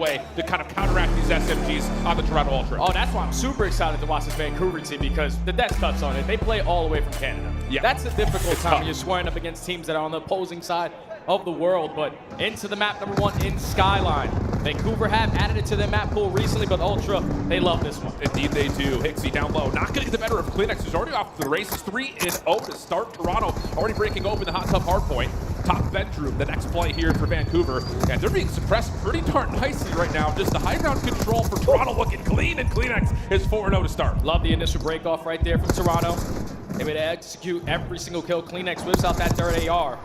way to kind of counteract these SMGs on the Toronto Ultra. Oh, that's why I'm super excited to watch this Vancouver team, because the Death touched on it. They play all the way from Canada. Yeah. That's a difficult time tough. when you're squaring up against teams that are on the opposing side of the world. But into the map number 1 in Skyline. Vancouver have added it to their map pool recently, but Ultra, they love this one. Indeed they do. Hixie down low, not going to get the better of Kleenex, who's already off to the races. 3-0 to start. Toronto already breaking open the hot tub hardpoint. Top bedroom, the next play here for Vancouver. And they're being suppressed pretty darn nicely right now. Just the high ground control for Toronto looking clean, and Kleenex is 4-0 to start. Love the initial break off right there from Toronto. They would execute every single kill. Kleenex whips out that third AR.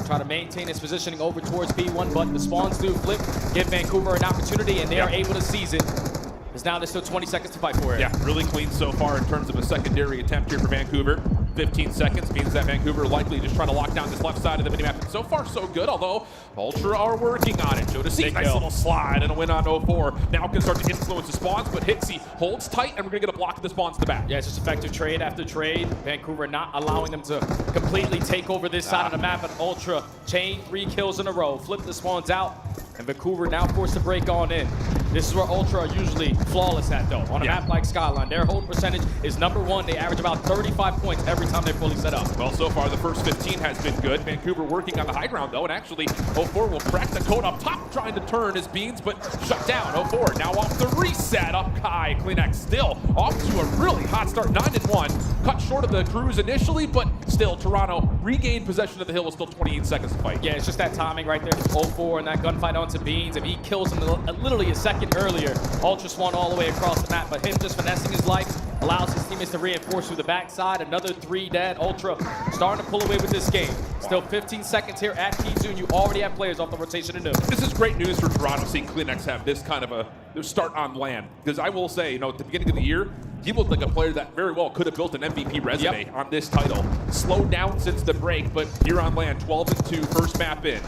Try to maintain his positioning over towards B1, but the spawns do flip, give Vancouver an opportunity, and they are able to seize it. Because now there's still 20 seconds to fight for it. Yeah, really clean so far in terms of a secondary attempt here for Vancouver. 15 seconds means that Vancouver likely just trying to lock down this left side of the minimap. And so far, so good, although Ultra are working on it. Jodeci, nice little slide and a win on 04. Now can start to influence the spawns, but Hixie holds tight, and we're going to get a block of the spawns to the back. Yeah, it's just effective trade after trade. Vancouver not allowing them to completely take over this side of the map, and Ultra chain 3 kills in a row. Flip the spawns out, and Vancouver now forced to break on in. This is where Ultra are usually flawless at, though. On a map like Skyline, their hold percentage is number 1. They average about 35 points every time they're fully set up. Well, so far the first 15 has been good. Vancouver working on the high ground, though, and actually 04 will crack the code up top, trying to turn his beans, but shut down. 04 now off the reset. Up Kai. Kleenex still off to a really hot start, 9-1. Cut short of the cruise initially, but still Toronto regained possession of the hill with still 28 seconds to fight. Yeah, it's just that timing right there from 04 and that gunfight onto Beans. If he kills him literally a second earlier, Ultra spawned all the way across the map, but him just finessing his life allows his teammates to reinforce through the backside. Another 3 dead. Ultra starting to pull away with this game. Still 15 seconds here at Kizu, and you already have players off the rotation to nuke. This is great news for Toronto, seeing Kleenex have this kind of a start on land. Because I will say, at the beginning of the year, he looked like a player that very well could have built an MVP resume on this title. Slowed down since the break, but here on land, 12-2, first map in.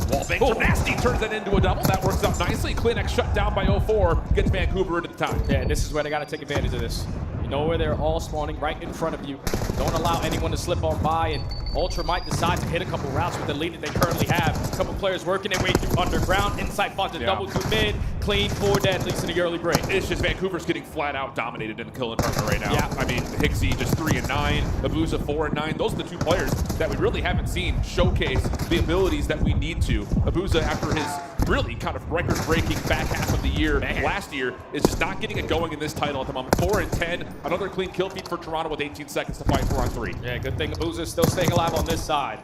Wallbang from Nasty turns that into a double. That works out nicely. Kleenex shut down by 04, gets Vancouver into the time. Yeah, this is where they got to take advantage of this. You know where they're all spawning right in front of you. Don't allow anyone to slip on by, and Ultra might decide to hit a couple routes with the lead that they currently have. A couple players working their way through underground, inside fought the double through mid, clean 4 dead, at least in the early break. It's just Vancouver's getting flat out dominated in the kill department right now. Yeah. I mean, Hixie just 3-9, Abuza 4-9. Those are the 2 players that we really haven't seen showcase the abilities that we need to. Abuza, after his really kind of record-breaking back half of the year last year, is just not getting it going in this title at the moment. 4-10, another clean kill feed for Toronto with 18 seconds to fight 4-on-3. Yeah, good thing Abuza is still staying alive on this side.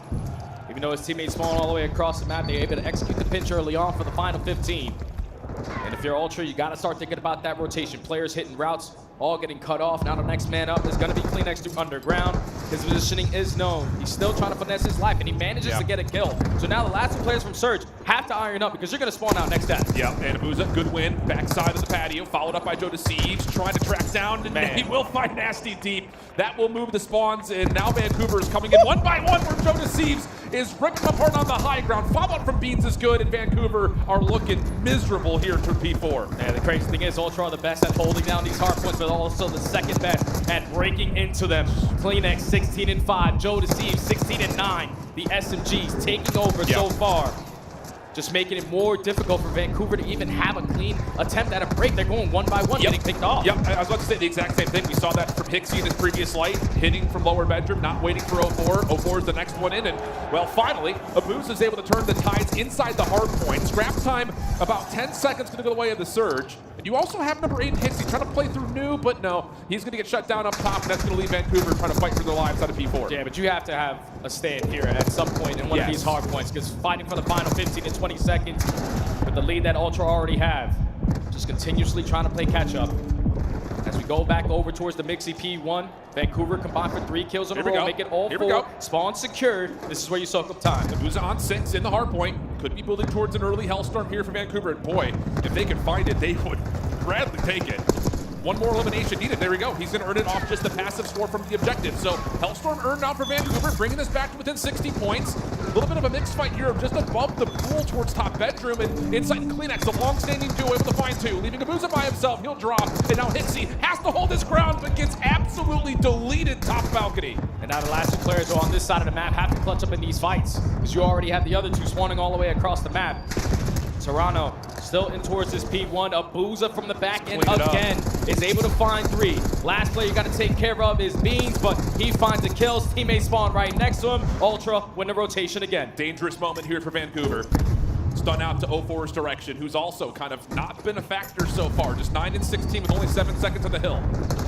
Even though his teammates spawn all the way across the map, they're able to execute the pinch early on for the final 15. And if you're Ultra, you got to start thinking about that rotation. Players hitting routes, all getting cut off. Now the next man up is going to be Kleenex through underground. His positioning is known. He's still trying to finesse his life, and he manages to get a kill. So now the last 2 players from Surge have to iron up, because you're going to spawn out next death. Yeah, and Abuza, good win. Backside of the patio, followed up by Jodeci, trying to track down, and he will find Nasty deep. That will move the spawns, and now Vancouver is coming in 1 by 1, where Jodeci is ripping apart on the high ground. Follow-up from Beans is good, and Vancouver are looking miserable here to P4. Yeah, the crazy thing is Ultra are the best at holding down these hard points, but also the second best at breaking into them. Kleenex 16-5, Jodeci 16-9. The SMGs taking over so far. Just making it more difficult for Vancouver to even have a clean attempt at a break. They're going 1 by 1, getting picked off. Yep, I was about to say the exact same thing. We saw that from Hixie in his previous light, hitting from lower bedroom, not waiting for 04. 04 is the next one in, and, well, finally, Abuza is able to turn the tides inside the hard point. Scrap time, about 10 seconds, going to go the way of the Surge. And you also have number 8 Hixie trying to play through New, but no, he's going to get shut down up top, and that's going to leave Vancouver trying to fight for their lives out of P4. Yeah, but you have to have a stand here at some point in one of these hard points, because fighting for the final 15 to 20 seconds with the lead that Ultra already have, just continuously trying to play catch up. As we go back over towards the Mixie P1, Vancouver combined for 3 kills in a row, make it all 4. Spawn secured. This is where you soak up time. Abuza on 6 in the hard point. Could be building towards an early Hellstorm here for Vancouver. And boy, if they can find it, they would gladly take it. One more elimination needed. There we go. He's going to earn it off just the passive score from the objective. So Hellstorm earned out for Vancouver, bringing this back to within 60 points. A little bit of a mixed fight here, just above the pool towards top bedroom, and inside Kleenex, a long-standing duo able to find 2, leaving Abuza by himself. He'll drop, and now Hixie has to hold his ground, but gets absolutely deleted top balcony. And now the last 2 players are on this side of the map have to clutch up in these fights, because you already have the other 2 spawning all the way across the map. Toronto still in towards this P1. Abuza from the back end Clean it up. again is able to find 3. Last player you got to take care of is Beans, but he finds a kill. His teammate spawn right next to him. Ultra win the rotation again. Dangerous moment here for Vancouver. Stun out to 04's direction, who's also kind of not been a factor so far. Just 9 and 16 with only 7 seconds on the hill.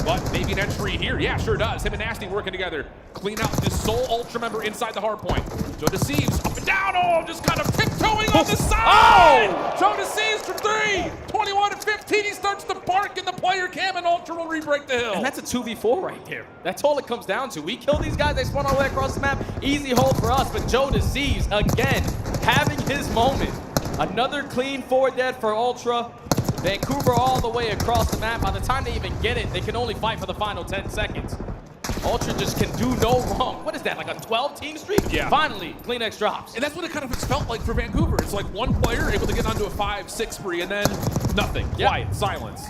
But maybe an entry here. Yeah, sure does. Him and Nasty working together. Clean out this sole Ultra member inside the hardpoint. Joe Deceives up and down. Oh, just kind of tiptoeing on the side. Oh! Joe Deceives for 3. 21 and 15. He starts to bark in the player cam, and Ultra will re-break the hill. And that's a 2v4 right there. That's all it comes down to. We kill these guys, they spawn all the way across the map. Easy hold for us, but Joe Deceives, again, having his moment. Another clean 4 dead for Ultra. Vancouver all the way across the map. By the time they even get it, they can only fight for the final 10 seconds. Ultra just can do no wrong. What is that, like a 12-team streak? Yeah. Finally, Clean X drops. And that's what it kind of has felt like for Vancouver. It's like one player able to get onto a 5-6 spree and then nothing. Yep. Quiet, silence.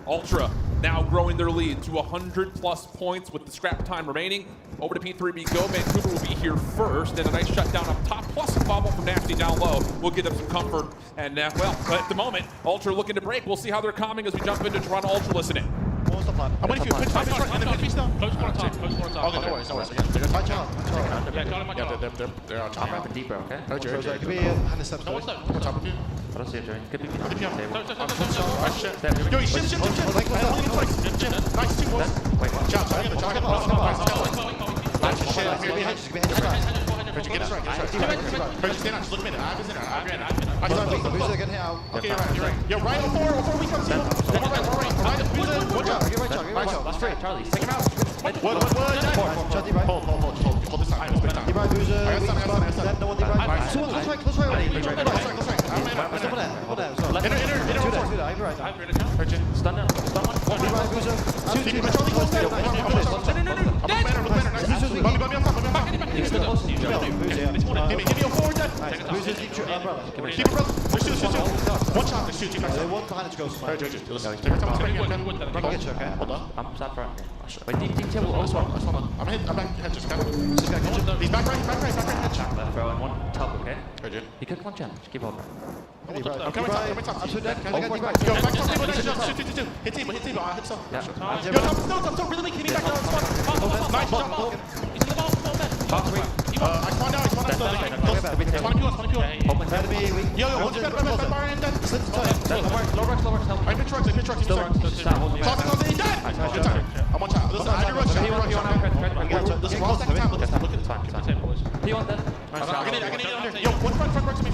Ultra now growing their lead to 100+ points with the scrap time remaining. Over to P3B go. Vancouver will be here first, and a nice shutdown up top, plus a bobble from Nasty down low will give them some comfort. And well, at the moment, Ultra looking to break. We'll see how they're calming as we jump into Toronto Ultra listening. What was the plan? I'm waiting for you. Pitch back, and then pitch down. Close one on top, close one on top. Okay, no worries, no worries. Touch out. Yeah, got him, I got him. They're on top. Rapping deeper, okay? Oh, Jerry, Sorry, Jerry. give me a hand of steps. No, what's that? On top of you. I don't see it, Jerry. Could be behind the Yeah. table. Nice shit. Yo, he shift. Nice 2 balls. Wait, what? Jump, nice shit. Give me hedges, give me hedges. Purchase, get us right, get us right. Purchase, stand out, just look a minute. I'm in there. Who's gonna hit out? Okay, you're right. Yo, right on 4 we come to you. Right, Watch out, give right shot. That's right, Charlie. Take him out. What? Shot D right. Hold this time. D right, who's I got some. then no one D right. Close right. Close right. Over there as well. Enter. Do that, right. Purchase. Stun down. Stun one. D right, who's Charlie, close that. Bummy on top. He's still close to you, Charlie. Give me a forward dead. Who's his umbrella? Keep it, brother. Shoot. One shot, shoot. One behind it goes. Alright, Jojo, listen. Take your time. I'll get you, okay? Hold on. I'm sat front. Wait, deep table. Hold on. I'm back hedges, okay? Just gotta get you. He's back right, hedge. Left row and one top, okay? Alright, He could one challenge. Keep over. I'm coming top. Absolute dead. Yo, back top table, shoot. Hit table, I hit some. Yeah. Yo, top, really weak. Hit me back down. Nice jump. He's in the ball, Top three. I spawned down. Spawn P1. Open. Better be weak. Yo, what's the bad bar in dead? Slip the time. Low rocks, help. I pitch trucks, Still rocks. Stop, hold me back. Close, he's dead. Good time. I'm on top. Listen, I did rush. Listen, we're all second time. Look at it. He on that. I can eat it under. Yo, one front to me.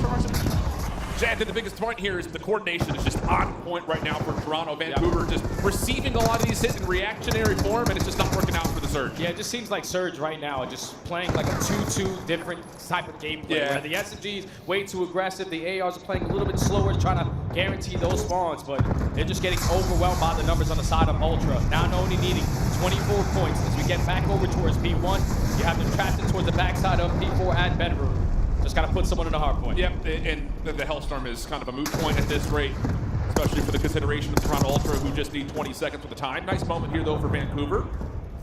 Chad, the biggest point here is the coordination is just on point right now for Toronto. Vancouver just receiving a lot of these hits in reactionary form, and it's just not working out for the Surge. Yeah, it just seems like Surge right now are just playing like a 2-2 different type of gameplay. Yeah. Where the SMG's way too aggressive, the ARs are playing a little bit slower, trying to guarantee those spawns, but they're just getting overwhelmed by the numbers on the side of Ultra. Now only needing 24 points. As we get back over towards P1, you have them trapped in towards the backside of P4 and bedroom. Just gotta put someone in a hard point. Yep, and the Hellstorm is kind of a moot point at this rate, especially for the consideration of Toronto Ultra, who just need 20 seconds with the time. Nice moment here, though, for Vancouver.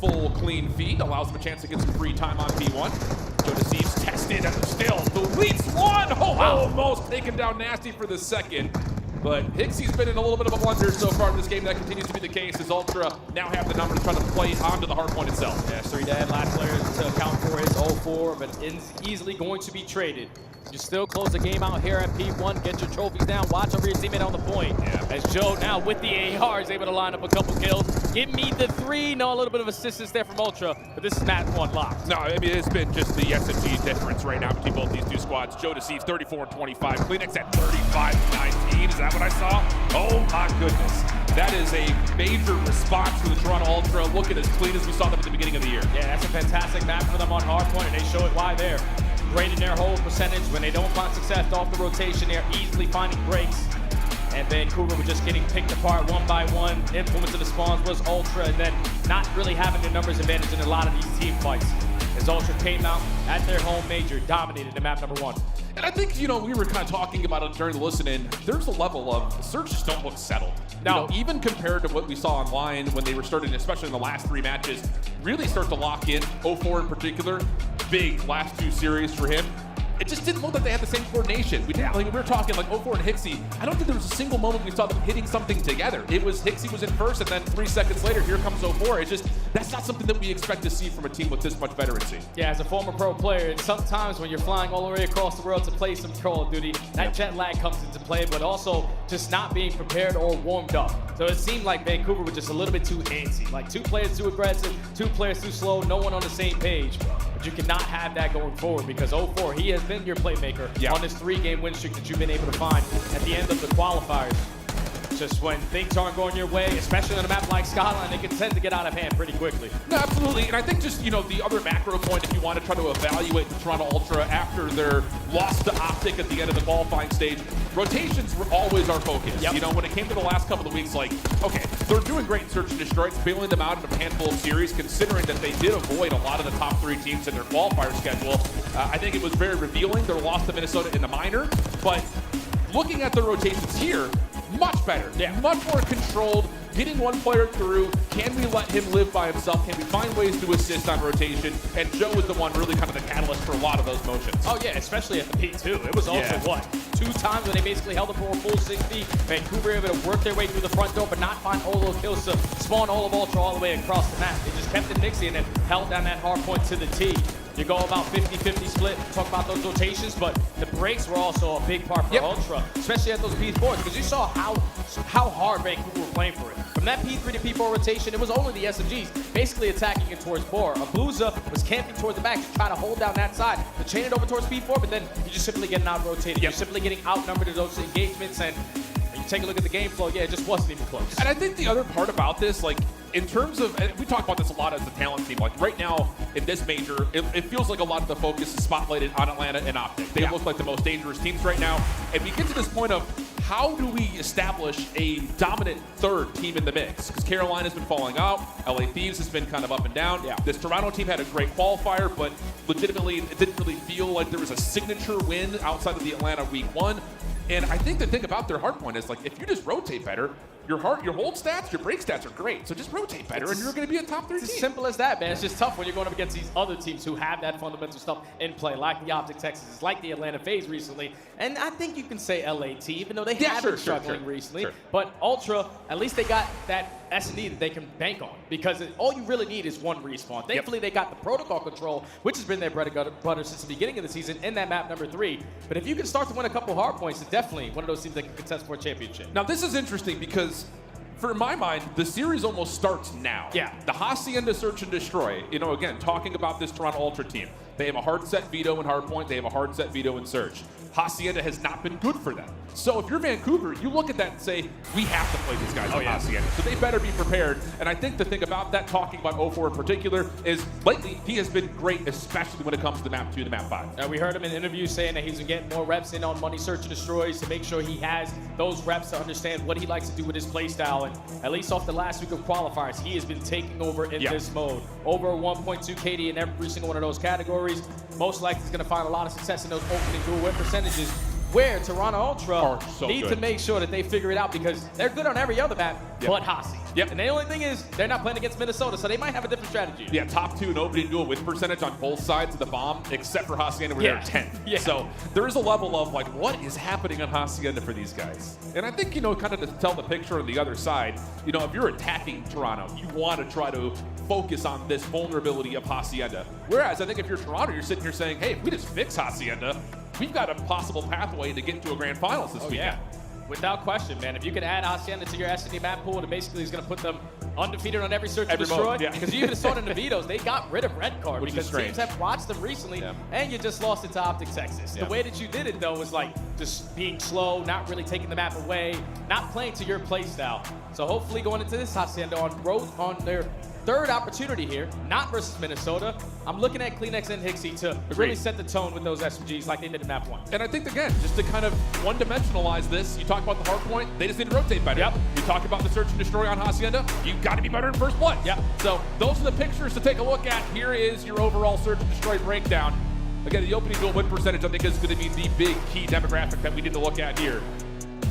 Full clean feed allows them a chance to get some free time on P1. Joe Deceives tested and still deletes one. Oh, almost taken down Nasty for the second. But Hixie's been in a little bit of a blunder so far in this game. That continues to be the case as Ultra now have the number to try to play onto the hard point itself. Yeah, 3 dead. Last player to account for is 04, but is easily going to be traded. You still close the game out here at P1. Get your trophies down. Watch over your teammate on the point. Yeah. As Joe now with the AR is able to line up a couple kills. Give me the 3. No, a little bit of assistance there from Ultra, but this is map 1 locked. No, I mean, it's been just the SMG difference right now between both these two squads. Joe Deceives 34 and 25. Kleenex at 35 and 19. Is that what I saw? Oh my goodness. That is a major response for the Toronto Ultra, looking as clean as we saw them at the beginning of the year. Yeah, that's a fantastic map for them on Hardpoint, and they show it why there. Great in their hold percentage. When they don't find success off the rotation, they're easily finding breaks. And Vancouver were just getting picked apart one by one. Influence of the spawns was Ultra, and then not really having their numbers advantage in a lot of these team fights. As Ultra came out at their home major, dominated the map number 1. And I think, we were kind of talking about it during the listen-in. There's a level of the Surge just don't look settled. Now, even compared to what we saw online when they were starting, especially in the last 3 matches, really start to lock in. 04 in particular, big last 2 series for him. it just didn't look like they had the same coordination. We were talking like 04 and Hixie. I don't think there was a single moment we saw them hitting something together. It was Hixie was in first, and then 3 seconds later, here comes 04. It's just, that's not something that we expect to see from a team with this much veterancy. Yeah, as a former pro player, sometimes when you're flying all the way across the world to play some Call of Duty, that jet lag comes into play, but also just not being prepared or warmed up. So it seemed like Vancouver was just a little bit too antsy. Like 2 players too aggressive, 2 players too slow, no one on the same page. But you cannot have that going forward because 04, he has been your playmaker on this 3-game win streak that you've been able to find at the end of the qualifiers. Just when things aren't going your way, especially on a map like Skyline, they can tend to get out of hand pretty quickly. No, absolutely, and I think just, you know, the other macro point, if you want to try to evaluate the Toronto Ultra after their loss to Optic at the end of the qualifying stage, rotations were always our focus. You know, when it came to the last couple of weeks, like, okay, they're doing great in Search and Destroy. It's bailing them out in a handful of series, considering that they did avoid a lot of the top 3 teams in their qualifier schedule. I think it was very revealing. Their loss to Minnesota in the minor, but looking at the rotations here, much better, much more controlled, getting one player through. Can we let him live by himself? Can we find ways to assist on rotation? And Joe was the one really kind of the catalyst for a lot of those motions. Oh yeah, especially at the P2. It was also, what, 2 times when they basically held it for a full 60. Vancouver able to work their way through the front door, but not find all those kills to spawn all of Ultra all the way across the map. They just kept it mixing and then held down that hard point to the T. You go about 50-50 split, talk about those rotations, but the breaks were also a big part for Ultra, especially at those P4s, because you saw how hard Vancouver were playing for it. From that P3 to P4 rotation, it was only the SMGs basically attacking it towards Bor. Abluza was camping towards the back to try to hold down that side, to chain it over towards P4, but then you're just simply getting out-rotated. You're simply getting outnumbered in those engagements, and you take a look at the game flow, it just wasn't even close. And I think the other part about this, like, in terms of, and we talk about this a lot as a talent team, like right now in this major, it feels like a lot of the focus is spotlighted on Atlanta and Optic. They look like the most dangerous teams right now. And we get to this point of, how do we establish a dominant 3rd team in the mix? Because Carolina's been falling out, LA Thieves has been kind of up and down. This Toronto team had a great qualifier, but legitimately it didn't really feel like there was a signature win outside of the Atlanta week 1. And I think the thing about their hardpoint is, like, if you just rotate better, your hold stats, your break stats are great. So just rotate better, and you're going to be a top 3 team. It's as simple as that, man. It's just tough when you're going up against these other teams who have that fundamental stuff in play, like the Optic Texas, like the Atlanta FaZe recently. And I think you can say LAT, even though they have been struggling recently. But Ultra, at least they got that S&D that they can bank on, because all you really need is 1 respawn. Thankfully, they got the protocol control, which has been their bread and butter since the beginning of the season in that map number 3. But if you can start to win a couple hard points, it's definitely one of those teams that can contest for a championship. Now, this is interesting because, for my mind, the series almost starts now. The Hacienda Search and Destroy, you know, again, talking about this Toronto Ultra team. They have a hard set veto in Hardpoint. They have a hard set veto in Search. Hacienda has not been good for them. So if you're Vancouver, you look at that and say, we have to play these guys on Hacienda. So they better be prepared. And I think the thing about that, talking about 04 in particular, is lately he has been great, especially when it comes to the map 2 and the map 5. We heard him in interviews saying that he's been getting more reps in on Money Search and Destroys to make sure he has those reps to understand what he likes to do with his playstyle. And at least off the last week of qualifiers, he has been taking over in this mode. Over 1.2 KD in every single one of those categories. Most likely he's going to find a lot of success in those opening dual win percentages, where Toronto Ultra need to make sure that they figure it out, because they're good on every other map but Hasi. And the only thing is, they're not playing against Minnesota, so they might have a different strategy. Top 2 in opening dual win percentage on both sides of the bomb, except for Hacienda, where they're 10. So there is a level of, like, what is happening on Hacienda for these guys? And I think, you know, kind of to tell the picture on the other side, you know, if you're attacking Toronto, you want to try to focus on this vulnerability of Hacienda. Whereas I think if you're Toronto, you're sitting here saying, hey, if we just fix Hacienda, we've got a possible pathway to get to a grand finals this weekend. Without question, man. If you can add Hacienda to your S&D map pool, it basically is going to put them undefeated on every Search and Destroy. Because you even saw it in the vetoes, they got rid of Red Card, because teams have watched them recently, and you just lost it to Optic Texas. The way that you did it, though, was like just being slow, not really taking the map away, not playing to your play style. So hopefully going into this Hacienda on their 3rd opportunity here, not versus Minnesota. I'm looking at Kleenex and Hixie to really set the tone with those SMGs like they did in map 1. And I think, again, just to kind of one-dimensionalize this, you talk about the hard point, they just need to rotate better. You talk about the Search and Destroy on Hacienda, you've got to be better in first blood. So those are the pictures to take a look at. Here is your overall Search and Destroy breakdown. Again, the opening dual win percentage, I think, is going to be the big key demographic that we need to look at here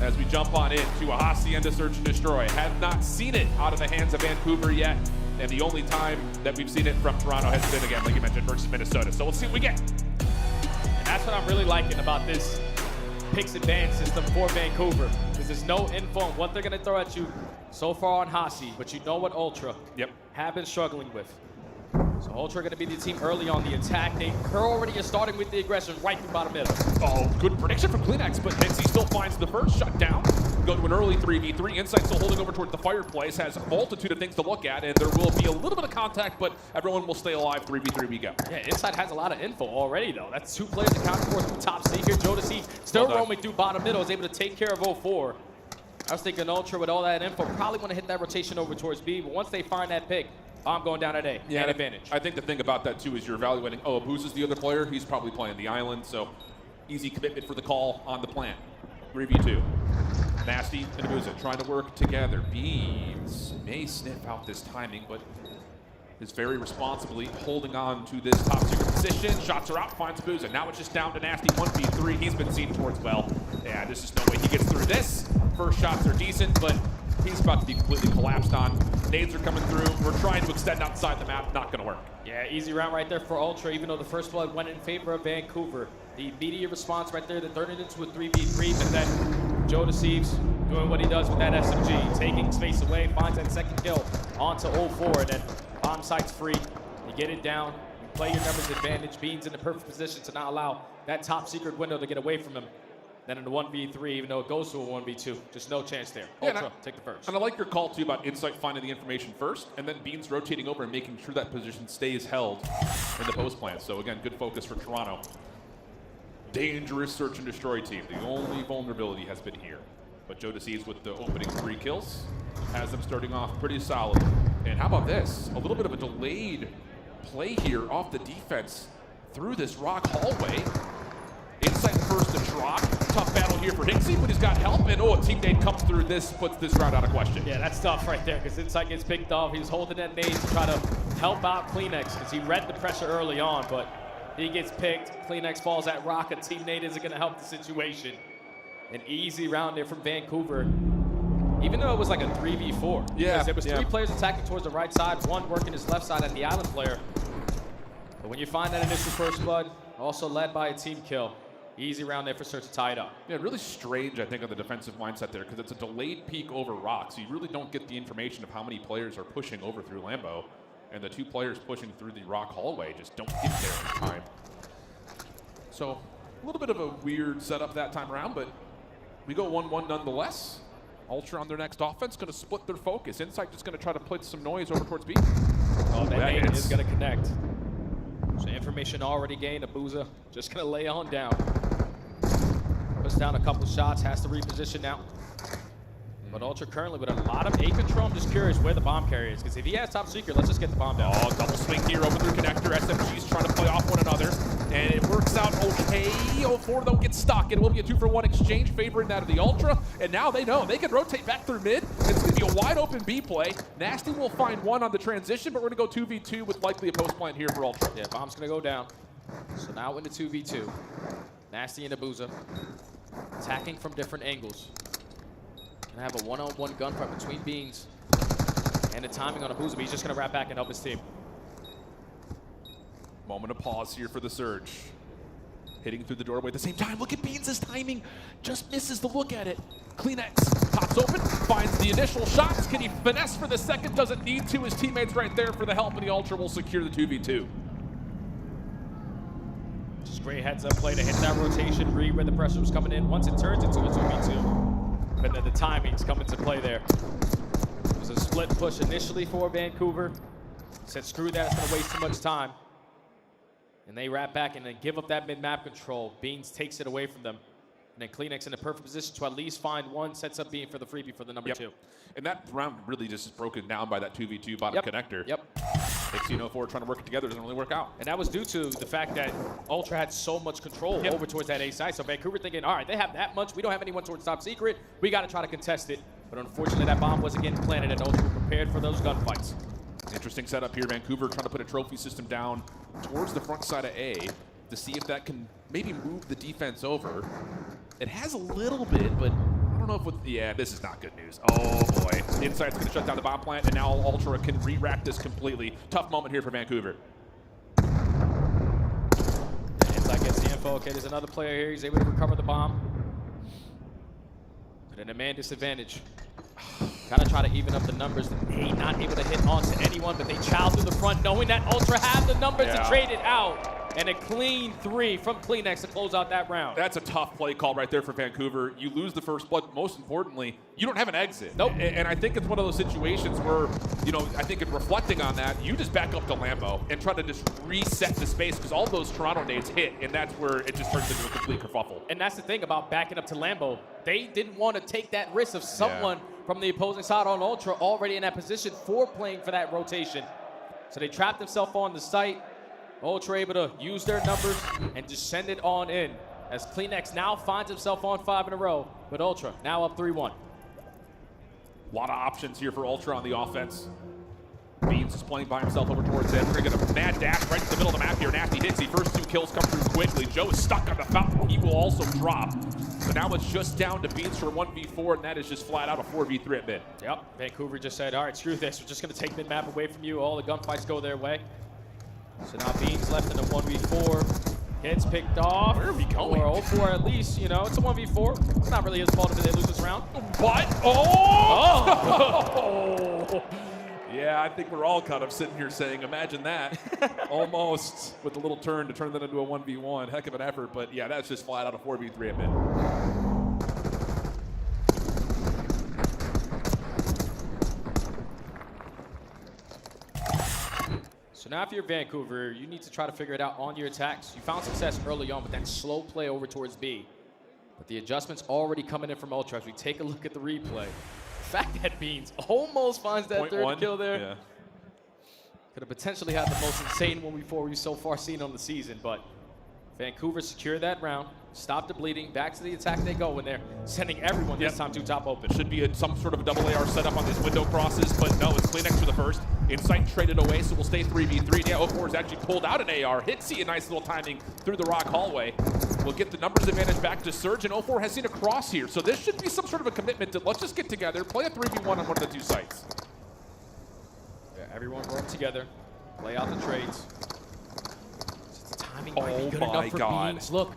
as we jump on into a Hacienda Search and Destroy. Have not seen it out of the hands of Vancouver yet. And the only time that we've seen it from Toronto has been, again, like you mentioned, versus Minnesota. So we'll see what we get. That's what I'm really liking about this picks and ban system for Vancouver. Because there's no info on what they're going to throw at you so far on Hasi, but you know what Ultra have been struggling with. So Ultra going to be the team early on the attack. They already are starting with the aggression right through bottom middle. Oh, good prediction from Kleenex, but Nixie still finds the first shut down. Go to an early 3v3. Insight still holding over towards the fireplace. Has a multitude of things to look at, and there will be a little bit of contact, but everyone will stay alive. 3v3 we go. Yeah, Insight has a lot of info already, though. That's 2 players accounted for through top secret. Jodeci still roaming through bottom middle, is able to take care of 04. I was thinking Ultra with all that info probably want to hit that rotation over towards B, but once they find that pick, I'm going down at A. Yeah, an advantage. I think the thing about that, too, is you're evaluating, oh, Abuza's the other player. He's probably playing the island, so easy commitment for the call on the plant. 3v2. Nasty and Abuza trying to work together. Beams may sniff out this timing, but is very responsibly holding on to this top secret position. Shots are out, finds Abuza. Now it's just down to Nasty 1v3. He's been seen towards well. Yeah, there's just no way he gets through this. First shots are decent, but he's about to be completely collapsed on. Nades are coming through. We're trying to extend outside the map. Not going to work. Yeah, easy round right there for Ultra, even though the first blood went in favor of Vancouver. The immediate response right there, they turned it into a 3v3, but then Joe Deceives doing what he does with that SMG, taking space away, finds that second kill onto 04, and then bomb site's free. You get it down, you play your numbers advantage. Beans in the perfect position to not allow that top secret window to get away from him. Then in the 1v3, even though it goes to a 1v2, just no chance there. Ultra, take the first. And I like your call, too, about Insight finding the information first, and then Beans rotating over and making sure that position stays held in the post plant. So, again, good focus for Toronto. Dangerous search and destroy team. The only vulnerability has been here. But Joe Deceives with the opening 3 kills has them starting off pretty solid. And how about this? A little bit of a delayed play here off the defense through this rock hallway. Insight first to drop. Tough battle here for Dixie, but he's got help. And a teammate comes through this, puts this round out of question. Yeah, that's tough right there because Insight gets picked off. He's holding that nade to try to help out Kleenex because he read the pressure early on, but he gets picked. Kleenex falls at rock. A teammate isn't going to help the situation. An easy round there from Vancouver, even though it was like a 3v4. Yeah, there was 3 players attacking towards the right side, 1 working his left side at the island player. But when you find that initial first blood, also led by a team kill, easy round there for Search to tie it up. Yeah, really strange, I think, on the defensive mindset there, because it's a delayed peek over rock, so you really don't get the information of how many players are pushing over through Lambo, and the 2 players pushing through the rock hallway just don't get there in time. So, a little bit of a weird setup that time around, but we go 1-1 nonetheless. Ultra on their next offense, going to split their focus. Insight just going to try to put some noise over towards B. Oh, that nade is going to connect. So information already gained. Abuza just going to lay on down. Puts down a couple shots, has to reposition now. But Ultra currently with a lot of A control. I'm just curious where the bomb carrier is, because if he has top secret, let's just get the bomb down. Oh, double swing here over through connector. SMG's trying to play off one another, and it works out okay. 04 though gets stuck. It will be a 2-for-1 exchange favoring that of the Ultra, and now they know they can rotate back through mid. It's going to be a wide open B play. Nasty will find 1 on the transition, but we're going to go 2v2 with likely a post plant here for Ultra. Yeah, bomb's going to go down. So now into 2v2. Nasty and Abuza attacking from different angles. Gonna have a one-on-one gunfight between Beans and the timing on Abuza, but he's just gonna wrap back and help his team. Moment of pause here for the Surge. Hitting through the doorway at the same time. Look at Beans' timing. Just misses the look at it. Kleenex pops open, finds the initial shots. Can he finesse for the second? Doesn't need to. His teammates right there for the help, and the Ultra will secure the 2v2. Just great heads-up play to hit that rotation, read where the pressure was coming in. Once it turns into a 2v2. But then the timing's come into play there. It was a split push initially for Vancouver. Said, screw that, it's gonna waste too much time. And they wrap back and then give up that mid-map control. Beans takes it away from them. And then Kleenex in a perfect position to at least find 1, sets up Bean for the freebie for the number 2. And that round really just is broken down by that 2v2 bottom connector. Dixie and 04 trying to work it together, doesn't really work out. And that was due to the fact that Ultra had so much control over towards that A side. So Vancouver thinking, all right, they have that much. We don't have anyone towards top secret. We got to try to contest it. But unfortunately, that bomb wasn't getting planted, and Ultra were prepared for those gunfights. Interesting setup here. Vancouver trying to put a trophy system down towards the front side of A to see if that can maybe move the defense over. It has a little bit, but I don't know if with, yeah, this is not good news. Oh boy. Insight's going to shut down the bomb plant, and now Ultra can re-rack this completely. Tough moment here for Vancouver. Insight gets the info. Okay, there's another player here. He's able to recover the bomb. But in a man disadvantage. Kind of try to even up the numbers. They not able to hit onto anyone, but they chow through the front, knowing that Ultra have the numbers to trade it out. And a clean 3 from Kleenex to close out that round. That's a tough play call right there for Vancouver. You lose the first blood. Most importantly, you don't have an exit. Nope. And I think it's one of those situations where, you know, I think in reflecting on that, you just back up to Lambo and try to just reset the space because all those Toronto nades hit, and that's where it just turns into a complete kerfuffle. And that's the thing about backing up to Lambo. They didn't want to take that risk of someone from the opposing side on Ultra already in that position for playing for that rotation. So they trapped themselves on the site. Ultra able to use their numbers and just send it on in. As Kleenex now finds himself on 5 in a row, but Ultra now up 3-1. A lot of options here for Ultra on the offense. Beans is playing by himself over towards it. We're going to get a mad dash right to the middle of the map here. Nasty hits. First 2 kills come through quickly. Joe is stuck on the fountain. He will also drop. So now it's just down to Beans for 1v4, and that is just flat out a 4v3 at mid. Yep, Vancouver just said, all right, screw this. We're just going to take mid-map away from you. All the gunfights go their way. So now Beans left in a 1v4. Gets picked off. Where are we going? Or 0-4 at least, you know, it's a 1v4. It's not really his fault if they lose this round. But, oh! Yeah, I think we're all kind of sitting here saying, imagine that. Almost with a little turn to turn that into a 1v1. Heck of an effort, but yeah, that's just flat out a 4v3 at mid. So now if you're Vancouver, you need to try to figure it out on your attacks. You found success early on, but then slow play over towards B. But the adjustments already coming in from Ultra as we take a look at the replay. The fact that Beans almost finds that third kill there. Yeah. Could have potentially had the most insane 1v4 we've so far seen on the season, but Vancouver secured that round, stopped the bleeding, back to the attack they go when they're sending everyone this time to top open. Should be some sort of a double AR setup on these window crosses, but no, it's Kleenex for the first. Insight traded away, so we'll stay 3v3. Yeah, 0-4 is actually pulled out an AR. Hitsy, a nice little timing through the rock hallway. We'll get the numbers advantage back to Surge, and 0-4 has seen a cross here. So this should be some sort of a commitment to let's just get together, play a 3v1 on one of the 2 sites. Yeah, everyone work together, play out the trades. The timing might be good enough for Beans. Look.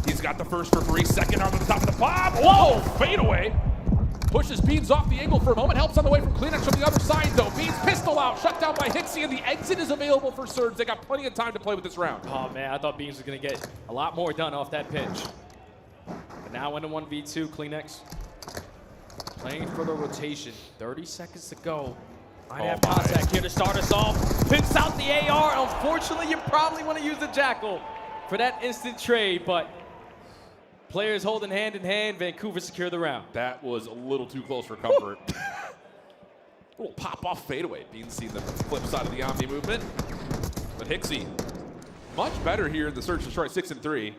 He's got the first for free, second arm on the top of the bomb. Whoa, fade away. Pushes Beans off the angle for a moment, helps on the way from Kleenex from the other side though. Beans pistol out, shut down by Hitsy, and the exit is available for Surge. They got plenty of time to play with this round. Oh man, I thought Beans was gonna get a lot more done off that pitch. But now in the 1v2, Kleenex playing for the rotation. 30 seconds to go. Might have contact here to start us off. Picks out the AR. Unfortunately, you probably want to use the Jackal for that instant trade, but players holding hand in hand. Vancouver secure the round. That was a little too close for comfort. A little pop-off fadeaway. Beans seeing the flip side of the Omni movement. But Hixie, much better here in the Search and Destroy 6-3.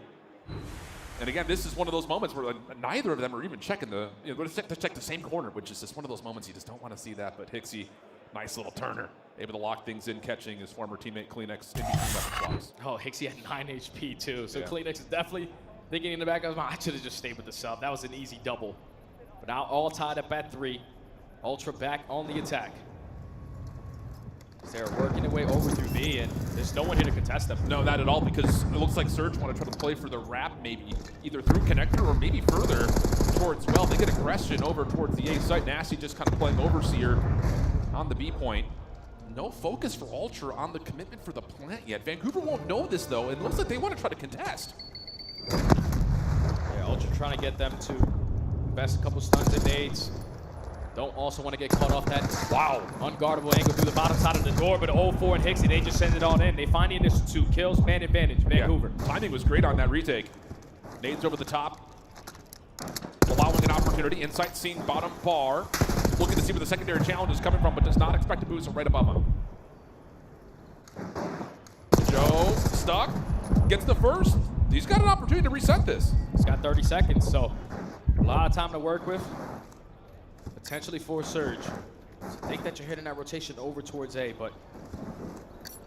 And again, this is one of those moments where neither of them are even checking the, you know, to check the same corner, which is just one of those moments you just don't want to see that. But Hixie, nice little turner, able to lock things in, catching his former teammate Kleenex in between weapon swaps. Oh, Hixie had 9 HP too, so Yeah. Kleenex is definitely thinking in the back of his mind, I should have just stayed with the sub. That was an easy double. But now all tied up at 3. Ultra back on the attack. They're working their way over through B, and there's no one here to contest them. No, not at all, because it looks like Surge want to try to play for the wrap, maybe either through connector or maybe further towards, well, they get aggression over towards the A site. Nasty just kind of playing Overseer on the B point. No focus for Ultra on the commitment for the plant yet. Vancouver won't know this, though. It looks like they want to try to contest. Yeah, Ultra trying to get them to invest a couple stuns and nades. Don't also want to get caught off that unguardable angle through the bottom side of the door, but 0-4 and Hixie, they just send it on in. They find the initial 2 kills, man advantage, Vancouver. Yeah. Timing was great on that retake. Nades over the top, allowing an opportunity. Insight seeing bottom bar, looking to see where the secondary challenge is coming from, but does not expect to boost him right above him. Joe stuck, gets the first. He's got an opportunity to reset this. He's got 30 seconds, so a lot of time to work with. Potentially for Surge. So think that you're hitting that rotation over towards A, but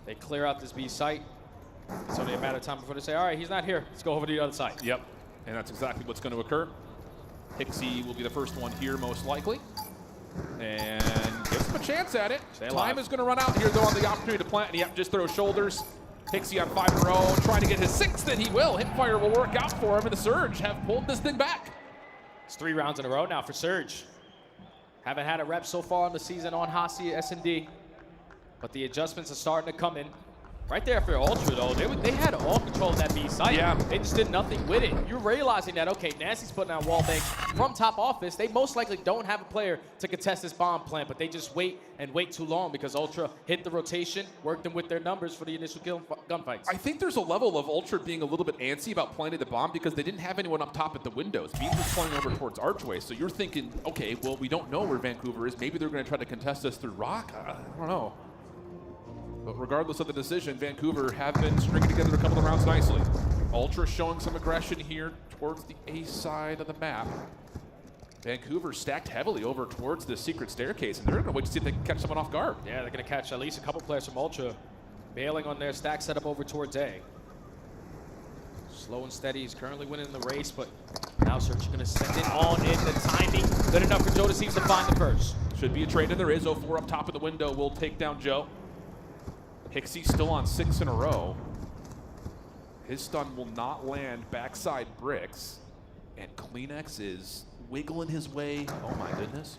they clear out this B site. It's only a matter of time before they say, all right, he's not here. Let's go over to the other side. Yep, and that's exactly what's going to occur. Hixie will be the first one here, most likely. And gives him a chance at it. Stay Time alive. is going to run out here, though, on the opportunity to plant, and yep, just throw shoulders. Pixie on 5 in a row, trying to get his 6th, and he will. Hipfire will work out for him, and the Surge have pulled this thing back. It's 3 rounds in a row now for Surge. Haven't had a rep so far in the season on Hacienda S&D, but the adjustments are starting to come in. Right there for Ultra, though, they had all control of that B site. Yeah. They just did nothing with it. You're realizing that, okay, Nasty's putting out wall banks from top office. They most likely don't have a player to contest this bomb plant, but they just wait and wait too long because Ultra hit the rotation, worked them with their numbers for the initial gunfights. I think there's a level of Ultra being a little bit antsy about planting the bomb because they didn't have anyone up top at the windows. Beans was playing over towards Archway, so you're thinking, okay, well, we don't know where Vancouver is. Maybe they're going to try to contest us through Rock. I don't know. But regardless of the decision, Vancouver have been stringing together a couple of rounds nicely. Ultra showing some aggression here towards the A side of the map. Vancouver stacked heavily over towards the secret staircase, and they're going to wait to see if they can catch someone off guard. Yeah, they're going to catch at least a couple players from Ultra bailing on their stack setup over towards A. Slow and steady. He's currently winning the race, but now Surge going to send it on in. The timing good enough for Joe to seem to find the first. Should be a trade, and there is. 04 up top of the window will take down Joe. Hixie still on 6 in a row. His stun will not land backside bricks. And Kleenex is wiggling his way. Oh my goodness.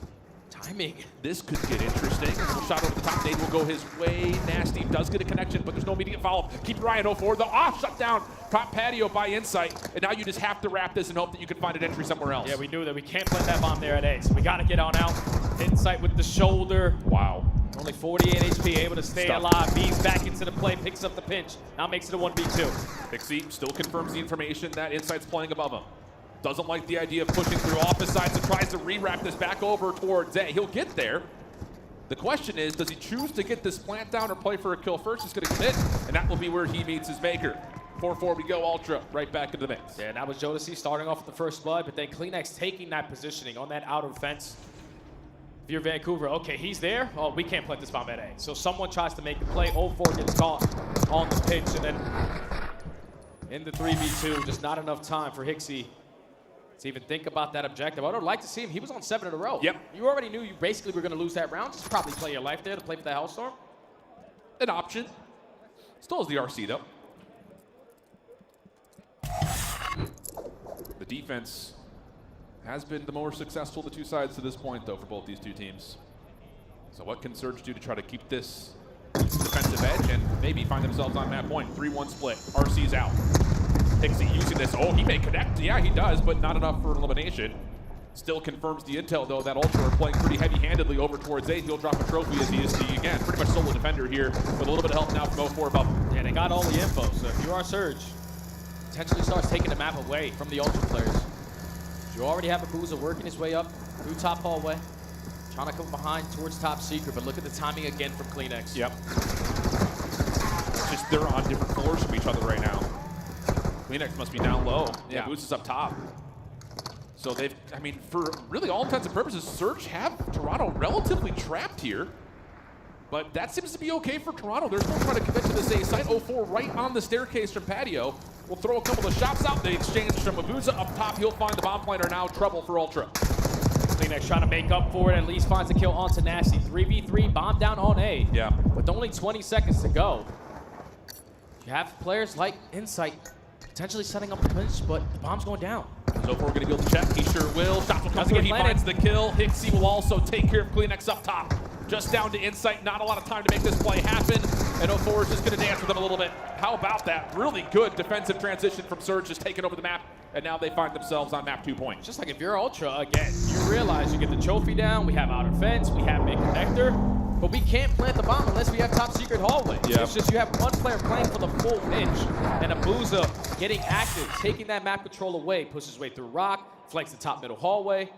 Timing. This could get interesting. A little shot over the top. Nade will go his way. Nasty does get a connection, but there's no immediate follow. Keep your eye on 04. The off shut down. Top patio by Insight. And now you just have to wrap this and hope that you can find an entry somewhere else. Yeah, we knew that we can't plant that bomb there at A, so we got to get on out. Insight with the shoulder. Wow. Only 48 HP, able to stay alive. B's back into the play, picks up the pinch. Now makes it a 1v2. Pixie still confirms the information that Insight's playing above him. Doesn't like the idea of pushing through office sides and tries to re-wrap this back over towards A. He'll get there. The question is, does he choose to get this plant down or play for a kill first? He's going to commit, and that will be where he meets his maker. 4-4 we go, Ultra right back into the mix. Yeah, that was Jodeci starting off with the first blood, but then Kleenex taking that positioning on that outer fence. If you're Vancouver, okay, he's there. Oh, we can't plant this bomb at A. So someone tries to make the play. 04 gets caught on the pitch, and then in the 3v2, just not enough time for Hixie to even think about that objective. I would like to see him. He was on 7 in a row. Yep. You already knew you basically were going to lose that round. Just probably play your life there to play for the Hellstorm. An option. Still has the RC, though. The defense has been the more successful of the two sides to this point, though, for both these two teams. So what can Surge do to try to keep this defensive edge and maybe find themselves on that point? 3-1 split. RC's out. Pixie using this. Oh, he may connect. Yeah, he does, but not enough for an elimination. Still confirms the intel, though, that Ultra are playing pretty heavy-handedly over towards A. He'll drop a trophy as he is the, again, pretty much solo defender here with a little bit of help now from 04 above him. Yeah, they got all the info, so if you are Surge, potentially starts taking the map away from the Ultra players. You already have a Boozer working his way up through top hallway, trying to come behind towards top secret, but look at the timing again from Kleenex. Yep. It's just they're on different floors from each other right now. Kleenex must be down low. Yeah, Booz is up top. So they've, I mean, for really all intents and purposes, Surge have Toronto relatively trapped here. But that seems to be okay for Toronto. They're still trying to commit to this A site. 04 right on the staircase from patio. We'll throw a couple of shots out. They exchange from Abuza up top. He'll find the bomb planter now. Trouble for Ultra. Kleenex trying to make up for it. At least finds a kill onto Nasty. 3v3, bomb down on A. Yeah. With only 20 seconds to go. You have players like Insight potentially setting up a pinch, but the bomb's going down. So 4 going to be able to check. He sure will. Shots will come Doesn't through. get He planted. finds the kill. Hixie will also take care of Kleenex up top. Just down to Insight. Not a lot of time to make this play happen. And 04 is just going to dance with him a little bit. How about that? Really good defensive transition from Surge, just taking over the map. And now they find themselves on map 2 points. Just like if you're Ultra, again, you realize you get the trophy down, we have outer fence, we have main connector, but we can't plant the bomb unless we have top secret hallway. Yep. It's just you have one player playing for the full pinch, and Abuza getting active, taking that map control away, pushes his way through rock, flanks the top middle hallway,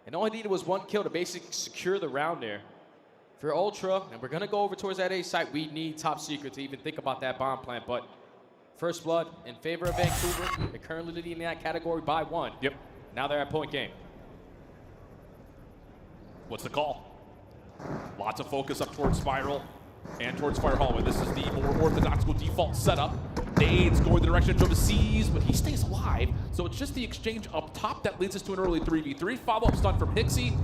and all he needed was one kill to basically secure the round there. If you're Ultra, and we're gonna go over towards that A site, we need top secret to even think about that bomb plant, but first blood in favor of Vancouver. They're currently leading that category by 1. Yep. Now they're at point game. What's the call? Lots of focus up towards Spiral and towards Fire Hallway. This is the more orthodox default setup. Nades going the direction of Joe sees, but he stays alive. So it's just the exchange up top that leads us to an early 3v3. Follow-up stun from Hixie.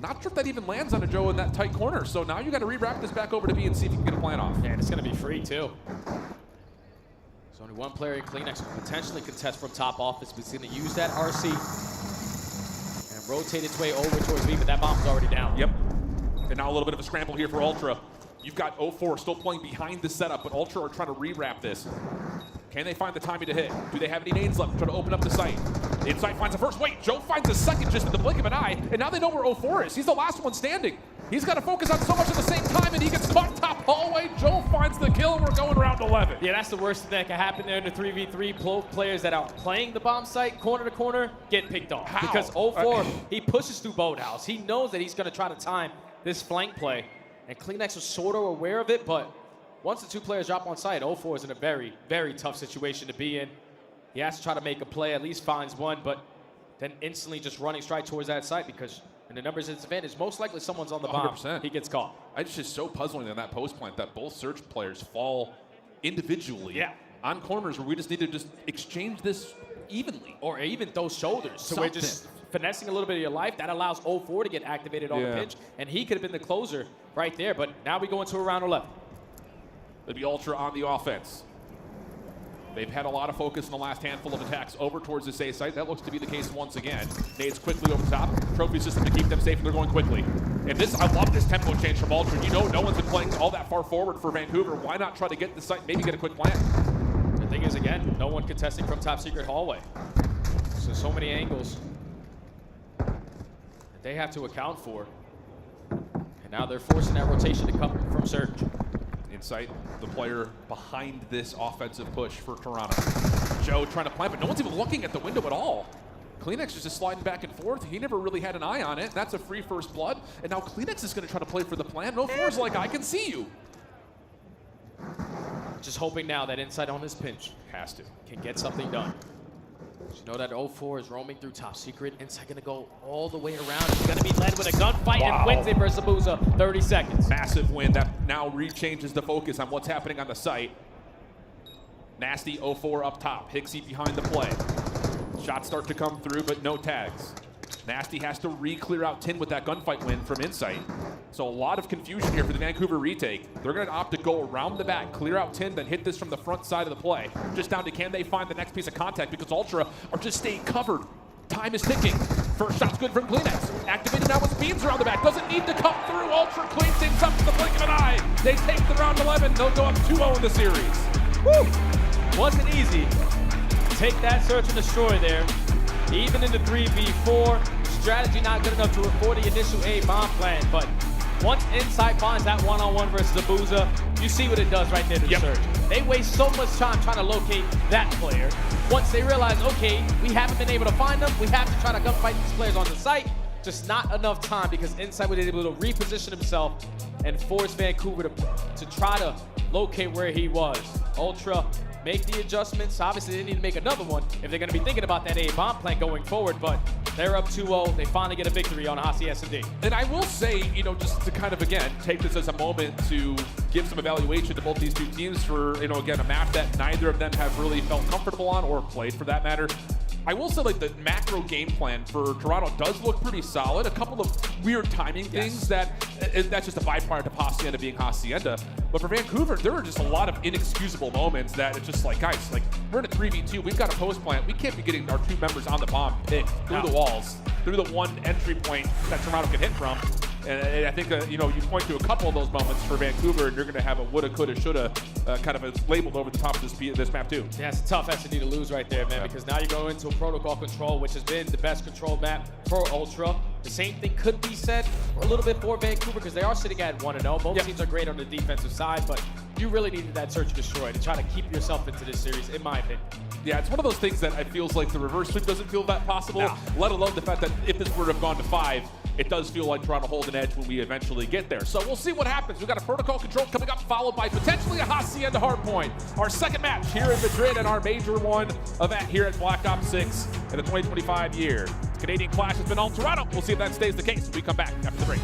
Not sure if that even lands on a Joe in that tight corner. So now you got to re-wrap this back over to B and see if you can get a plan off. Man, it's going to be free, too. There's only one player in Kleenex who potentially contest from top office, but he's going to use that RC and rotate its way over towards B, but that bomb's already down. Yep. And now a little bit of a scramble here for Ultra. You've got 04 still playing behind the setup, but Ultra are trying to rewrap this. Can they find the timing to hit? Do they have any nades left? Try to open up the site. Inside finds the first. Wait, Joe finds a second just in the blink of an eye, and now they know where 04 is. He's the last one standing. He's got to focus on so much at the same time, and he gets caught top hallway. Joe finds the kill, and we're going around 11. Yeah, that's the worst thing that can happen there in the 3v3. Both players that are playing the bomb site, corner to corner, get picked off. How? Because 04, he pushes through Boathouse. He knows that he's going to try to time this flank play. And Kleenex was sort of aware of it, but once the two players drop on site, 04 is in a very, very tough situation to be in. He has to try to make a play, at least finds one, but then instantly just running straight towards that site because in the numbers it's advantage, most likely someone's on the bomb. 100%. He gets caught. It's just so puzzling on that post plant that both Surge players fall individually on corners where we just need to just exchange this evenly. Or even those shoulders. So we're just finessing a little bit of your life. That allows 04 to get activated on the pinch, and he could have been the closer right there. But now we go into a round 11. It'll be Ultra on the offense. They've had a lot of focus in the last handful of attacks over towards this A site. That looks to be the case once again. Nades quickly over top. Trophy system to keep them safe, and they're going quickly. And this, I love this tempo change from Ultra. You know, no one's been playing all that far forward for Vancouver. Why not try to get the site, maybe get a quick plant? The thing is, again, no one contesting from top secret hallway. So many angles that they have to account for. And now they're forcing that rotation to come from Surge. Insight, the player behind this offensive push for Toronto. Joe trying to plant, but no one's even looking at the window at all. Kleenex is just sliding back and forth. He never really had an eye on it. That's a free first blood. And now Kleenex is going to try to play for the plan. No four's like, I can see you. Just hoping now that Insight on his pinch Has to. can get something done. You know that 04 is roaming through top secret. Insight going to go all the way around. He's going to be led with a gunfight and wins it versus Zabuza. 30 seconds. Massive win that now rechanges the focus on what's happening on the site. Nasty 04 up top. Hixie behind the play. Shots start to come through, but no tags. Nasty has to re-clear out 10 with that gunfight win from Insight. So a lot of confusion here for the Vancouver retake. They're going to opt to go around the back, clear out 10, then hit this from the front side of the play. Just down to can they find the next piece of contact because Ultra are just staying covered. Time is ticking. First shot's good from Kleenex. Activated now with Beams around the back. Doesn't need to come through. Ultra cleans things up to the blink of an eye. They take the round 11. They'll go up 2-0 in the series. Woo! Wasn't easy. Take that search and destroy there. Even in the 3v4, strategy not good enough to afford the initial A bomb plan, but once Insight finds that one-on-one versus Zabuza, you see what it does right there to the Surge. They waste so much time trying to locate that player. Once they realize, okay, we haven't been able to find them, we have to try to gunfight these players on the site, just not enough time because Insight was able to reposition himself and force Vancouver to try to locate where he was. Ultra make the adjustments. Obviously, they need to make another one if they're going to be thinking about that A bomb plan going forward, but they're up 2-0. They finally get a victory on Hacienda. And I will say, you know, just to kind of, again, take this as a moment to give some evaluation to both these two teams for, you know, again, a map that neither of them have really felt comfortable on or played for that matter. I will say, like, the macro game plan for Toronto does look pretty solid. A couple of weird timing things that's just a byproduct of Hacienda being Hacienda. But for Vancouver, there are just a lot of inexcusable moments that it's just like, guys, like, we're in a 3v2. We've got a post plant. We can't be getting our two members on the bomb picked through the walls, through the one entry point that Toronto can hit from. And I think, you know, you point to a couple of those moments for Vancouver, and you're going to have a woulda, coulda, shoulda kind of labeled over the top of this map, too. Yeah, it's a tough S&D to lose right there, man, because now you're going into a protocol control, which has been the best control map for Ultra. The same thing could be said a little bit for Vancouver, because they are sitting at 1-0. Both teams are great on the defensive side, but you really needed that search and destroy to try to keep yourself into this series, in my opinion. Yeah, it's one of those things that I feels like the reverse sweep doesn't feel that possible, let alone the fact that if this were to have gone to 5, it does feel like Toronto hold an edge when we eventually get there. So we'll see what happens. We've got a protocol control coming up, followed by potentially a Hacienda Hardpoint. Our second match here in Madrid and our Major I event here at Black Ops 6 in the 2025 year. Canadian Clash has been all Toronto. We'll see if that stays the case when we come back after the break.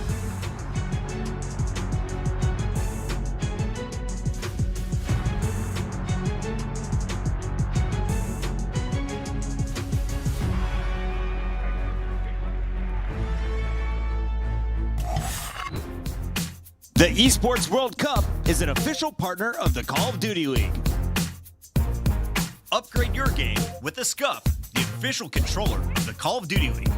The Esports World Cup is an official partner of the Call of Duty League. Upgrade your game with the SCUF, the official controller of the Call of Duty League.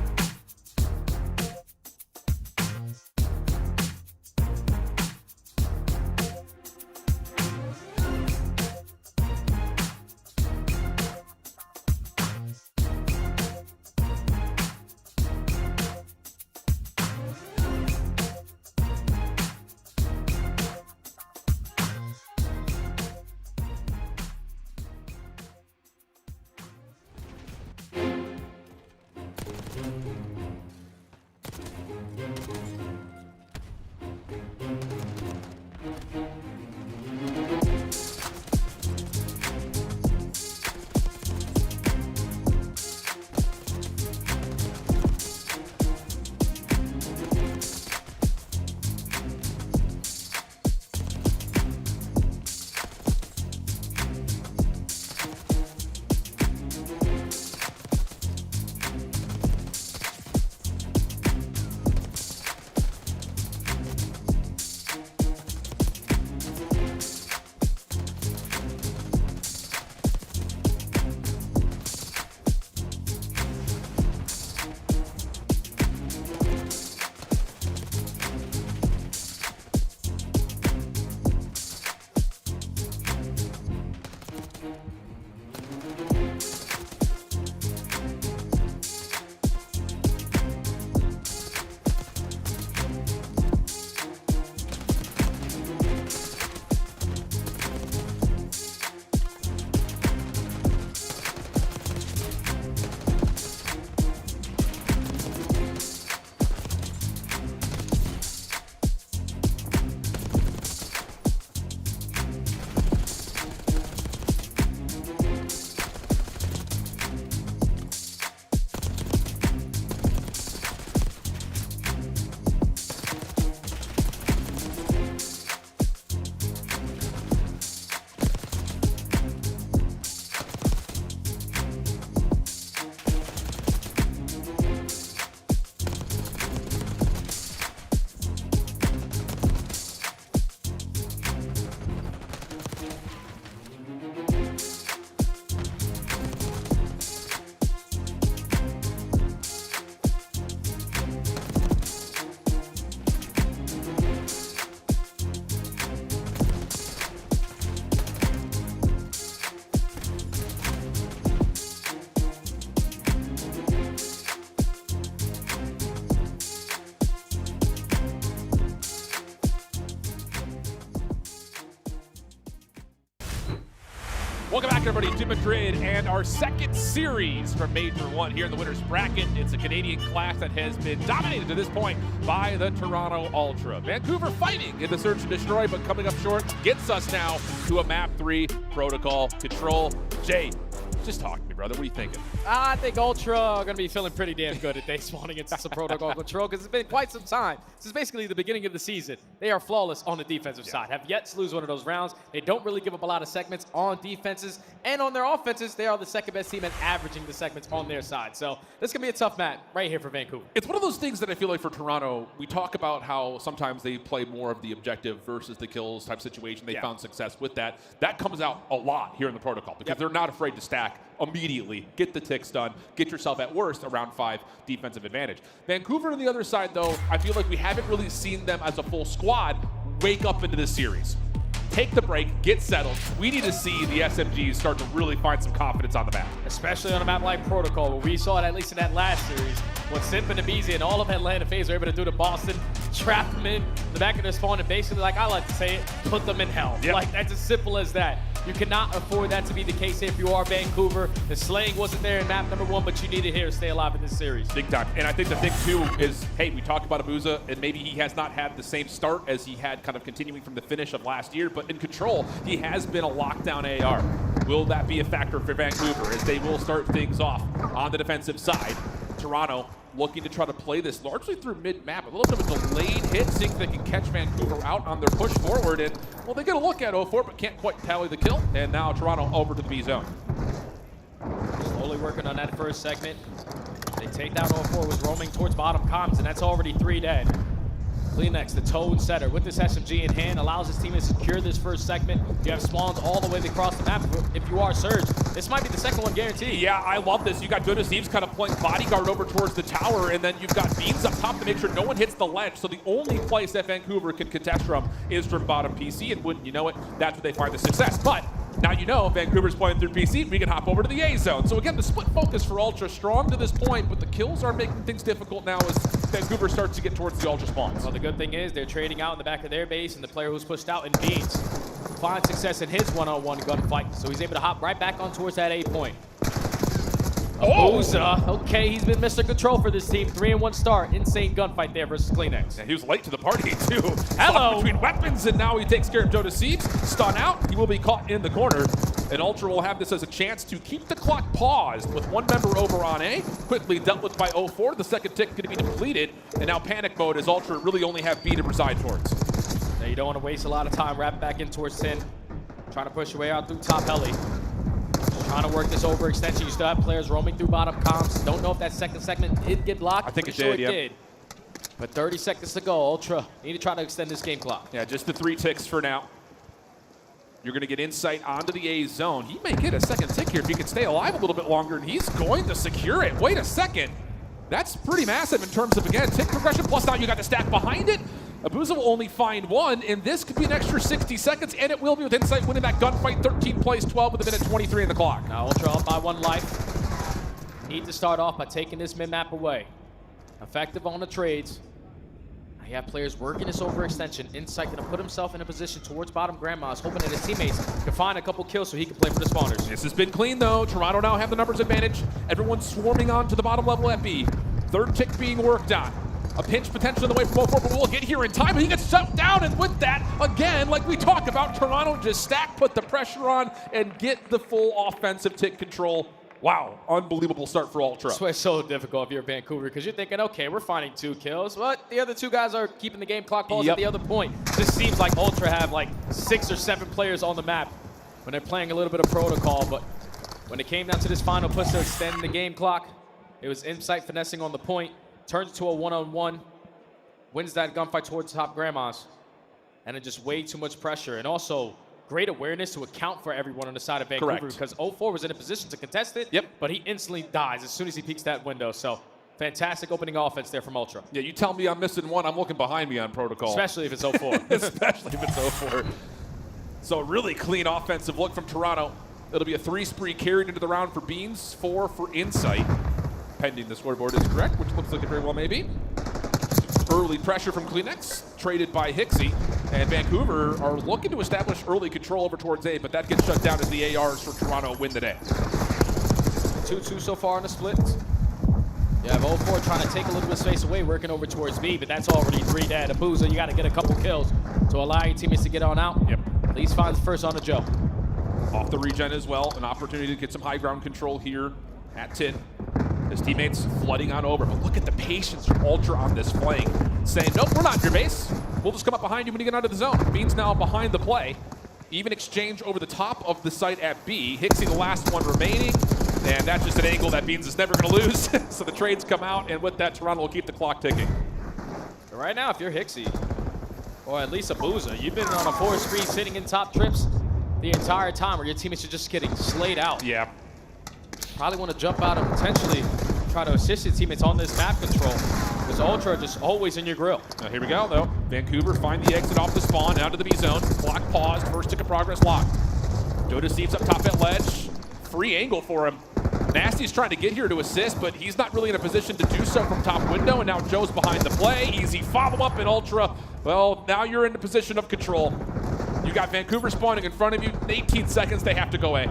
Welcome back, everybody, to Madrid and our second series from Major I here in the winner's bracket. It's a Canadian class that has been dominated to this point by the Toronto Ultra. Vancouver fighting in the search and destroy, but coming up short gets us now to a map 3 protocol control. Jay, just talk to me, brother. What are you thinking? I think Ultra are going to be feeling pretty damn good at day spawning into some protocol control because it's been quite some time. Since basically the beginning of the season. They are flawless on the defensive side. Have yet to lose one of those rounds. They don't really give up a lot of segments on defenses. And on their offenses, they are the second best team at averaging the segments on their side. So this can be a tough match right here for Vancouver. It's one of those things that I feel like for Toronto, we talk about how sometimes they play more of the objective versus the kills type situation. They found success with that. That comes out a lot here in the protocol because they're not afraid to stack immediately, get the ticks done, get yourself at worst a round 5 defensive advantage. Vancouver on the other side, though, I feel like we haven't really seen them as a full squad wake up into this series. Take the break, get settled. We need to see the SMGs start to really find some confidence on the map. Especially on a map like Protocol, where we saw it at least in that last series, what Simp and Abizi and all of Atlanta FaZe were able to do to Boston, trap them in the back of their spawn, and basically, like I like to say it, put them in hell. Yep. Like, that's as simple as that. You cannot afford that to be the case if you are Vancouver. The slaying wasn't there in map number 1, but you need it here to stay alive in this series. Big time. And I think the thing, too, is, hey, we talked about Abuza, and maybe he has not had the same start as he had kind of continuing from the finish of last year, but in control, he has been a lockdown AR. Will that be a factor for Vancouver as they will start things off on the defensive side? Toronto looking to try to play this largely through mid-map. A little bit of a delayed hit, seeing if they can catch Vancouver out on their push forward. And, well, they get a look at 04, but can't quite tally the kill. And now Toronto over to the B zone. Slowly working on that first segment. They take down 04, was roaming towards bottom comms, and that's already 3 dead. Kleenex, the tone setter, with this SMG in hand, allows his team to secure this first segment. You have spawns all the way across the map. If you are Surge, this might be the second one guaranteed. Yeah, I love this. You got Dodo Steve's kind of playing bodyguard over towards the tower, and then you've got Beans up top to make sure no one hits the ledge. So the only place that Vancouver can contest from is from bottom PC, and wouldn't you know it, that's where they find the success. But now you know Vancouver's playing through PC, we can hop over to the A zone. So again, the split focus for Ultra strong to this point, but the kills are making things difficult now as Vancouver starts to get towards the Ultra spawns. Well, the good thing is they're trading out in the back of their base, and the player who's pushed out in Beans finds success in his one-on-one gunfight, so he's able to hop right back on towards that A point. Abuza, okay, he's been Mr. Control for this team. 3-1 start. Insane gunfight there versus Kleenex. Yeah, he was late to the party too. Hello. Caught between weapons, and now he takes care of Joe Deceives. Stun out, he will be caught in the corner. And Ultra will have this as a chance to keep the clock paused with one member over on A. Quickly dealt with by 04. The second tick going to be depleted. And now panic mode as Ultra really only have B to reside towards. Now you don't want to waste a lot of time wrapping back in towards 10. Trying to push your way out through top heli. Trying to work this overextension. You still have players roaming through bottom comms. Don't know if that second segment did get blocked. I think Pretty it did. But 30 seconds to go. Ultra need to try to extend this game clock. Yeah, just the 3 ticks for now. You're going to get insight onto the A zone. He may get a second tick here if he can stay alive a little bit longer, and he's going to secure it. Wait a second. That's pretty massive in terms of, again, tick progression, plus now you got the stack behind it. Abuza will only find one, and this could be an extra 60 seconds, and it will be with Insight winning that gunfight. 13 plays 12 with a minute 23 in the clock. Now Ultra up by 1 life. Need to start off by taking this mid-map away. Effective on the trades. Now you have players working this overextension. Insight going to put himself in a position towards bottom grandmas, hoping that his teammates can find a couple kills so he can play for the spawners. This has been clean, though. Toronto now have the numbers advantage. Everyone's swarming on to the bottom level at B. Third tick being worked on. A pinch potential in the way from 04, but we'll get here in time. But he gets shut down, and with that, again, like we talk about, Toronto just stack, put the pressure on, and get the full offensive tick control. Wow, unbelievable start for Ultra. That's why it's so difficult if you're Vancouver, because you're thinking, okay, we're finding 2 kills, but the other 2 guys are keeping the game clock paused at the other point. This seems like Ultra have like 6 or 7 players on the map when they're playing a little bit of protocol, but when it came down to this final push to extend the game clock, it was Insight finessing on the point, turns to a one-on-one, wins that gunfight towards top grandmas, and then just way too much pressure. And also, great awareness to account for everyone on the side of Vancouver. Correct. Because 04 was in a position to contest it, but he instantly dies as soon as he peeks that window. So, fantastic opening offense there from Ultra. Yeah, you tell me I'm missing one, I'm looking behind me on protocol. Especially if it's 04. Especially if it's 04. So a really clean offensive look from Toronto. It'll be a 3 spree carried into the round for Beans, 4 for Insight. Pending the scoreboard is correct, which looks like it very well may be. Early pressure from Kleenex, traded by Hixie. And Vancouver are looking to establish early control over towards A, but that gets shut down as the ARs for Toronto win the day. 2-2 so far in the split. You have 04 trying to take a little bit of space away, working over towards B, but that's already 3 dead. Abuza, you got to get a couple kills to allow your teammates to get on out. Please find the first on the Joe. Off the regen as well, an opportunity to get some high ground control here at 10. His teammates flooding on over, but look at the patience from Ultra on this flank, saying, nope, we're not in your base. We'll just come up behind you when you get out of the zone. Beans now behind the play. Even exchange over the top of the site at B. Hixie the last one remaining, and that's just an angle that Beans is never going to lose. So the trades come out, and with that, Toronto will keep the clock ticking. Right now, if you're Hixie, or at least Abuza, you've been on a 4 screen sitting in top trips the entire time where your teammates are just getting slayed out. Yeah. Probably want to jump out and potentially try to assist your teammates on this map control, because Ultra are just always in your grill. Now here we go, though. Vancouver find the exit off the spawn, down to the B zone. Clock paused, first tick of progress locked. Doda Steve's up top at ledge. Free angle for him. Nasty's trying to get here to assist, but he's not really in a position to do so from top window, and now Joe's behind the play. Easy follow-up, and Ultra, well, now you're in the position of control. You got Vancouver spawning in front of you. 18 seconds, they have to go A.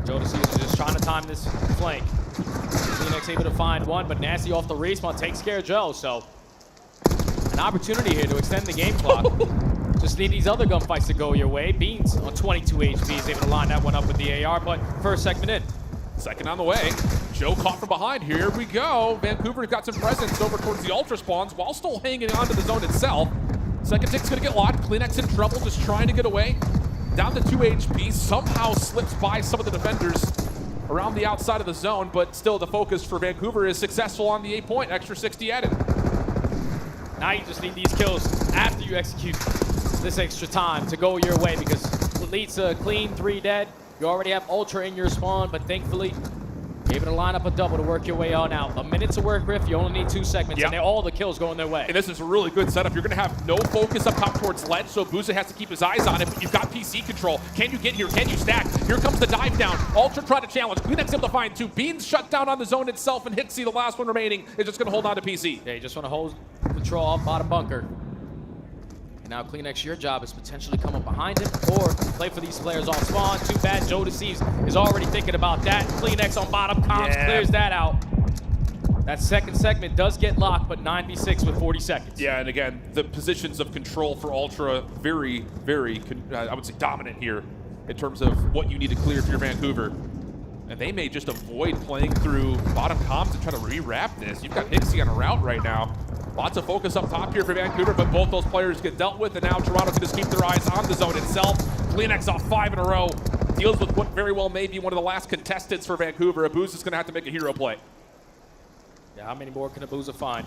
Joe is just trying to time this flank. Kleenex able to find one, but Nasty off the respawn takes care of Joe, so an opportunity here to extend the game clock. Just need these other gunfights to go your way. Beans on 22 HP is able to line that one up with the AR, but first segment in. Second on the way. Joe caught from behind. Here we go. Vancouver's got some presence over towards the Ultra spawns while still hanging on to the zone itself. Second tick's gonna get locked. Kleenex in trouble, just trying to get away. Down to 2 HP, somehow slips by some of the defenders around the outside of the zone, but still the focus for Vancouver is successful on the 8 point, extra 60 added. Now you just need these kills after you execute this extra time to go your way, because it leads to a clean 3 dead. You already have Ultra in your spawn, but thankfully, you're able to line up a double to work your way on out. A minute to work, Riff. You only need 2 segments, and all the kills going their way. And this is a really good setup. You're going to have no focus up top towards ledge, so Booza has to keep his eyes on it, but you've got PC control. Can you get here? Can you stack? Here comes the dive down. Ultra try to challenge. Kleenex able to find 2. Beans shut down on the zone itself, and Hixie, the last one remaining, is just going to hold on to PC. Yeah, you just want to hold control off bottom bunker. And now Kleenex, your job is potentially come up behind him or play for these players off spawn. Too bad Joe Deceives is already thinking about that. Kleenex on bottom comms clears that out. That second segment does get locked, but 9v6 with 40 seconds. Yeah, and again, the positions of control for Ultra very, very, I would say, dominant here in terms of what you need to clear for your Vancouver. And they may just avoid playing through bottom comms and try to rewrap this. You've got Hixie on a route right now. Lots of focus up top here for Vancouver, but both those players get dealt with, and now Toronto can just keep their eyes on the zone itself. Kleenex off 5 in a row. Deals with what very well may be one of the last contestants for Vancouver. Abuza is going to have to make a hero play. Yeah, how many more can Abuza find?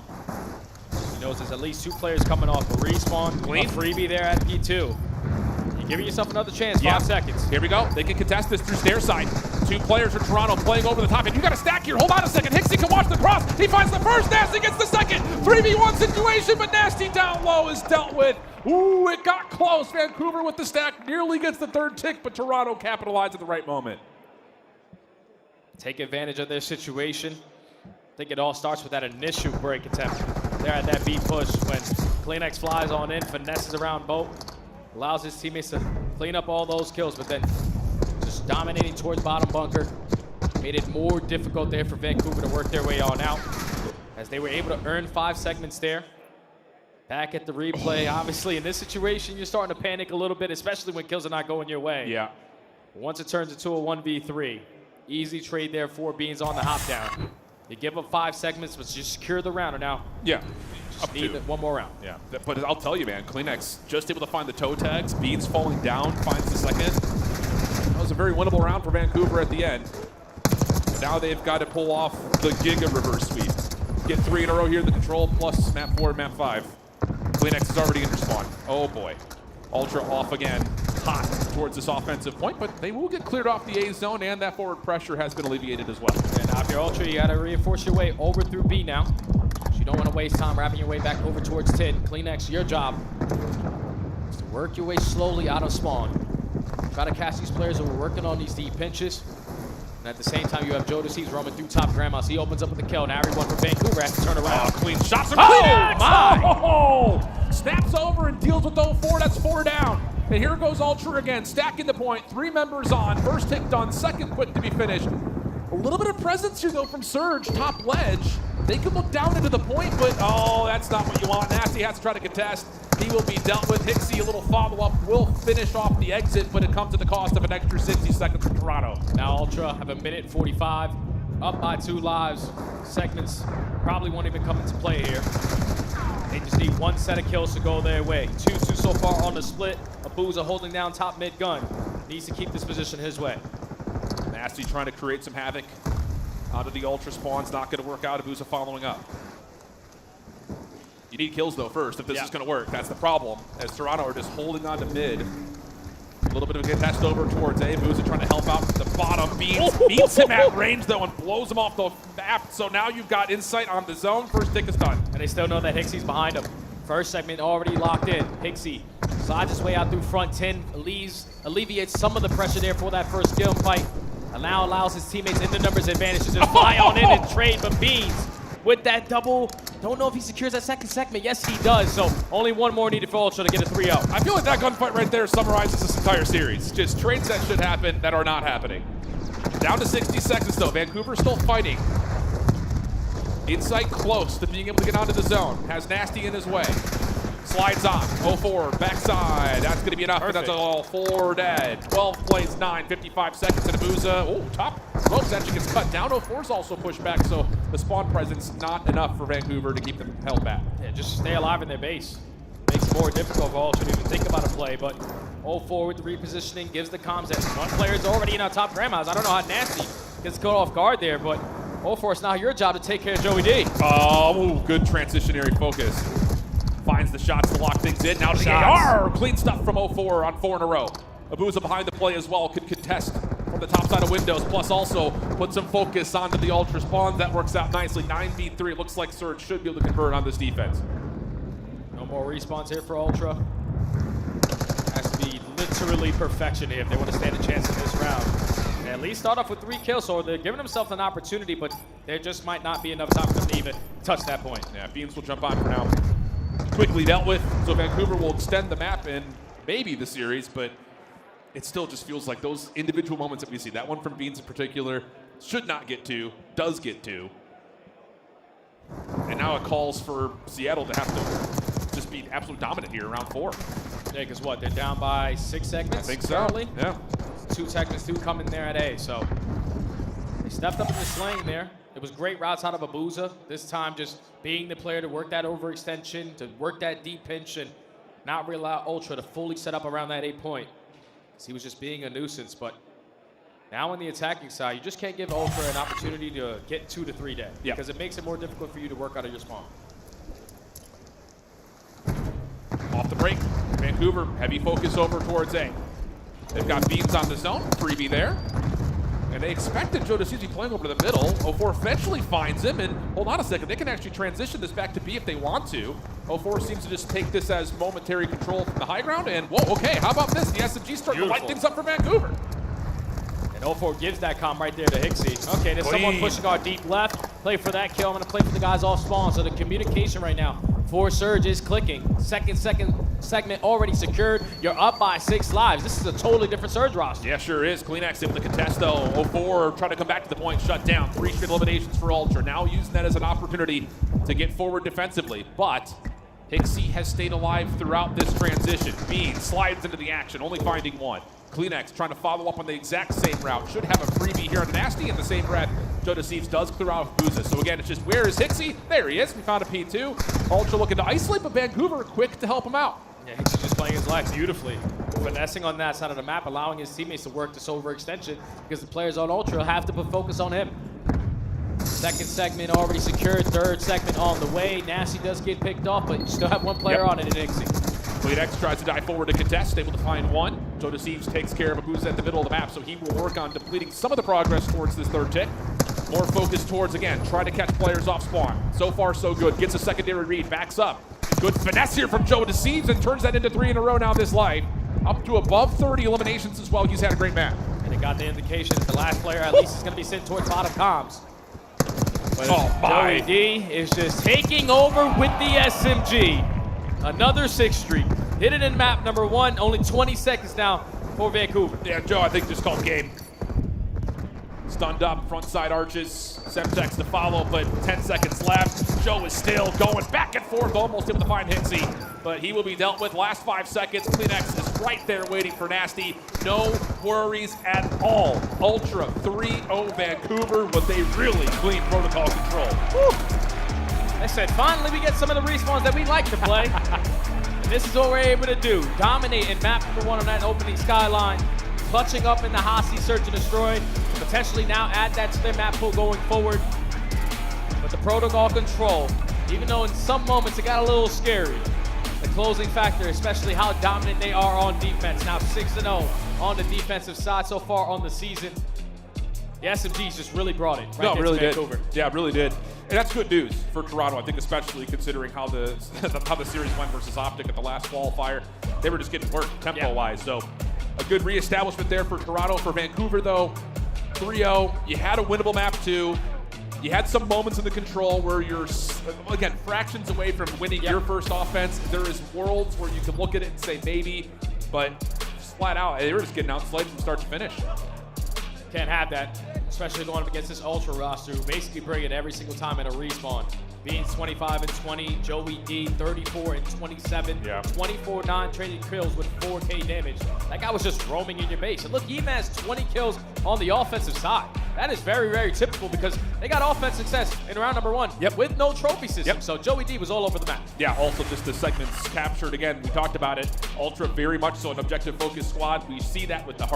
He knows there's at least 2 players coming off a respawn. Clean. A freebie there at P2. You're giving yourself another chance, 5 seconds. Here we go. They can contest this through stair side. 2 players for Toronto playing over the top. And you got a stack here. Hold on a second. Hixie can watch the cross. He finds the first. Nasty gets the second. 3v1 situation, but Nasty down low is dealt with. Ooh, it got close. Vancouver with the stack nearly gets the 3rd tick, but Toronto capitalized at the right moment. Take advantage of their situation. I think it all starts with that initial break attempt. There at that B push when Kleenex flies on in, finesses around boat, allows his teammates to clean up all those kills, but then just dominating towards bottom bunker. Made it more difficult there for Vancouver to work their way on out, as they were able to earn 5 segments there. Back at the replay, obviously in this situation, you're starting to panic a little bit, especially when kills are not going your way. Yeah. Once it turns into a 1v3, easy trade there for Beans on the hop down. You give up 5 segments, but you secure the round, or now Yeah. just need one more round. Yeah, but I'll tell you, man, Kleenex just able to find the toe tags. Beans falling down, finds the second. That was a very winnable round for Vancouver at the end. Now they've got to pull off the Giga reverse sweep. Get 3 in a row here, the control, plus map 4 and map 5. Kleenex is already in your spawn. Oh boy. Ultra off again, hot towards this offensive point, but they will get cleared off the A zone, and that forward pressure has been alleviated as well. And now if you're Ultra, you gotta reinforce your way over through B now. So you don't wanna waste time wrapping your way back over towards 10. Kleenex, your job is to work your way slowly out of spawn. Try to catch these players who are working on these deep pinches. And at the same time, you have Joe Deceives roaming through top grandmas. He opens up with the kill. Now everyone from Vancouver has to turn around. Oh, clean shots from Oh, Kleenex! my! Oh! Snaps over and deals with 0-4. That's 4 down. And here goes Ultra again, stacking the point. 3 members on. First hit done, second quick to be finished. A little bit of presence here, though, from Surge, top ledge. They could look down into the point, but oh, that's not what you want. Nasty has to try to contest. He will be dealt with. Hixie, a little follow-up, will finish off the exit, but it comes at the cost of an extra 60 seconds for Toronto. Now Ultra have a minute 45, up by 2 lives. Segments probably won't even come into play here. They just need 1 set of kills to go their way. 2-2 so far on the split. Abuza holding down top mid gun. Needs to keep this position his way. Nasty trying to create some havoc out of the Ultra spawns. Not going to work out. Abuza following up. You need kills, though, first, if this is going to work. That's the problem, as Toronto are just holding on to mid. A little bit of a contest over towards A. Abuza trying to help out from the bottom. Beats him at range, though, and blows him off the map. So now you've got insight on the zone. First tick is done. And they still know that Hixie's behind him. First segment already locked in. Hixie slides his way out through front 10, alleviates some of the pressure there for that first skill fight, and now allows his teammates in the numbers advantage to just fly on in and trade. But Beans with that double, don't know if he secures that second segment. Yes, he does. So only 1 more needed for Ultra to get a 3-0. I feel like that gunfight right there summarizes this entire series. Just trades that should happen that are not happening. Down to 60 seconds, though. Vancouver still fighting. Insight close to being able to get onto the zone. Has Nasty in his way. Slides on. 0-4. Backside. That's going to be enough. And that's all 4 dead. 12 plays 9. 55 seconds. And Abuza. Oh, top ropes actually gets cut down. 0-4's also pushed back. So the spawn presence not enough for Vancouver to keep them held back. Yeah, just stay alive in their base. Makes it more difficult for Ultra to even think about a play. But 0-4 with the repositioning gives the comms that 1 player is already in our top grandmas. I don't know how Nasty gets caught off guard there, but 0-4, it's now your job to take care of Joey D. Oh, good transitionary focus. finds the shots to lock things in. Now to the AR. Clean stuff from 04 on 4 in a row. Abuza behind the play as well, could contest from the top side of windows, plus also put some focus onto the Ultra spawns. That works out nicely. 9v3. It looks like Surge should be able to convert on this defense. No more respawns here for Ultra. Has to be literally perfection here if they want to stand a chance in this round. And at least start off with 3 kills, so they're giving themselves an opportunity, but there just might not be enough time for them to even touch that point. Yeah, Beans will jump on for now. Quickly dealt with, so Vancouver will extend the map and maybe the series, but it still just feels like those individual moments that we see, that one from Beans in particular, should not get to, does get to. And now it calls for Seattle to have to just be absolute dominant here around 4. Yeah, because what, they're down by 6 segments? I think so, currently? yeah. 2 segments do come in there at A, so they stepped up in the slaying there. It was great routes out of Abuza. This time just being the player to work that overextension, to work that deep pinch, and not really allow Ultra to fully set up around that 8 point. He was just being a nuisance, but now on the attacking side, you just can't give Ultra an opportunity to get 2 to 3 dead, because it makes it more difficult for you to work out of your spawn. Off the break, Vancouver, heavy focus over towards A. They've got Beans on the zone, freebie there. And they expected Joe to be playing over the middle. 04 eventually finds him, and hold on a second, they can actually transition this back to B if they want to. 04 seems to just take this as momentary control from the high ground, and whoa, okay, how about this? The SMG starting to light things up for Vancouver. And 04 gives that comm right there to Hixie. Okay, there's someone pushing our deep left. Play for that kill. I'm going to play for the guys off spawn. So the communication right now for Surge is clicking. Second segment already secured. You're up by 6 lives. This is a totally different Surge roster. Yeah, sure is. CleanX able to contest though. 04 trying to come back to the point, shut down. 3 straight eliminations for Ultra. Now using that as an opportunity to get forward defensively. But Hixie has stayed alive throughout this transition. Bean slides into the action, only finding 1. CleanX trying to follow up on the exact same route. Should have a freebie here on Nasty. In the same breath, Joe Deceives does clear out with Booza. So again, it's just, where is Hixie? There he is. We found a P2. Ultra looking to isolate, but Vancouver quick to help him out. Yeah, Hixie just playing his life beautifully. Finessing on that side of the map, allowing his teammates to work this overextension because the players on Ultra have to put focus on him. Second segment already secured. Third segment on the way. Nasty does get picked off, but you still have 1 player on it in Hixie. CleanX tries to dive forward to contest, able to find 1. Joe Deceives takes care of Abuza at the middle of the map, so he will work on depleting some of the progress towards this 3rd tick. More focus towards, again, try to catch players off spawn. So far, so good. Gets a secondary read, backs up. Good finesse here from Joe Deceives and turns that into 3 in a row now this life. Up to above 30 eliminations as well. He's had a great match. And it got the indication that the last player at least is going to be sent towards bottom comms. But my. Joey D is just taking over with the SMG. Another 6 streak. Hit it in map number 1. Only 20 seconds now for Vancouver. Yeah, Joe, I think just called game. Stunned up, front side arches. Semtex to follow, but 10 seconds left. Joe is still going back and forth, almost able to find Hixie, but he will be dealt with. Last 5 seconds. CleanX is right there waiting for Nasty. No worries at all. Ultra 3-0 Vancouver with a really clean protocol control. Woo. I said, finally we get some of the respawns that we like to play. And this is what we're able to do. Dominate in map number 1 on that opening Skyline. Clutching up in the Hasi Search and Destroy. Potentially now add that to their map pool going forward. But the protocol control, even though in some moments it got a little scary, the closing factor, especially how dominant they are on defense. Now 6-0 on the defensive side so far on the season. The SMGs just really brought it. Right, no, really did. Vancouver. Yeah, really did. And that's good news for Toronto, I think, especially considering how the series went versus Optic at the last qualifier. They were just getting worked tempo-wise. So a good reestablishment there for Toronto. For Vancouver, though, 3-0. You had a winnable map, too. You had some moments in the control where you're, again, fractions away from winning your first offense. There is worlds where you can look at it and say maybe, but just flat out, they were just getting outslayed from start to finish. Can't have that, especially going up against this Ultra roster who basically bring it every single time in a respawn. Beans 25 and 20, Joey D 34 and 27, 24 non-traded kills with 4K damage. That guy was just roaming in your base. And look, he even has 20 kills on the offensive side. That is very, very typical because they got offense success in round number 1 with no trophy system. So Joey D was all over the map. Yeah, also just the segments captured. Again, we talked about it. Ultra very much so an objective-focused squad. We see that with the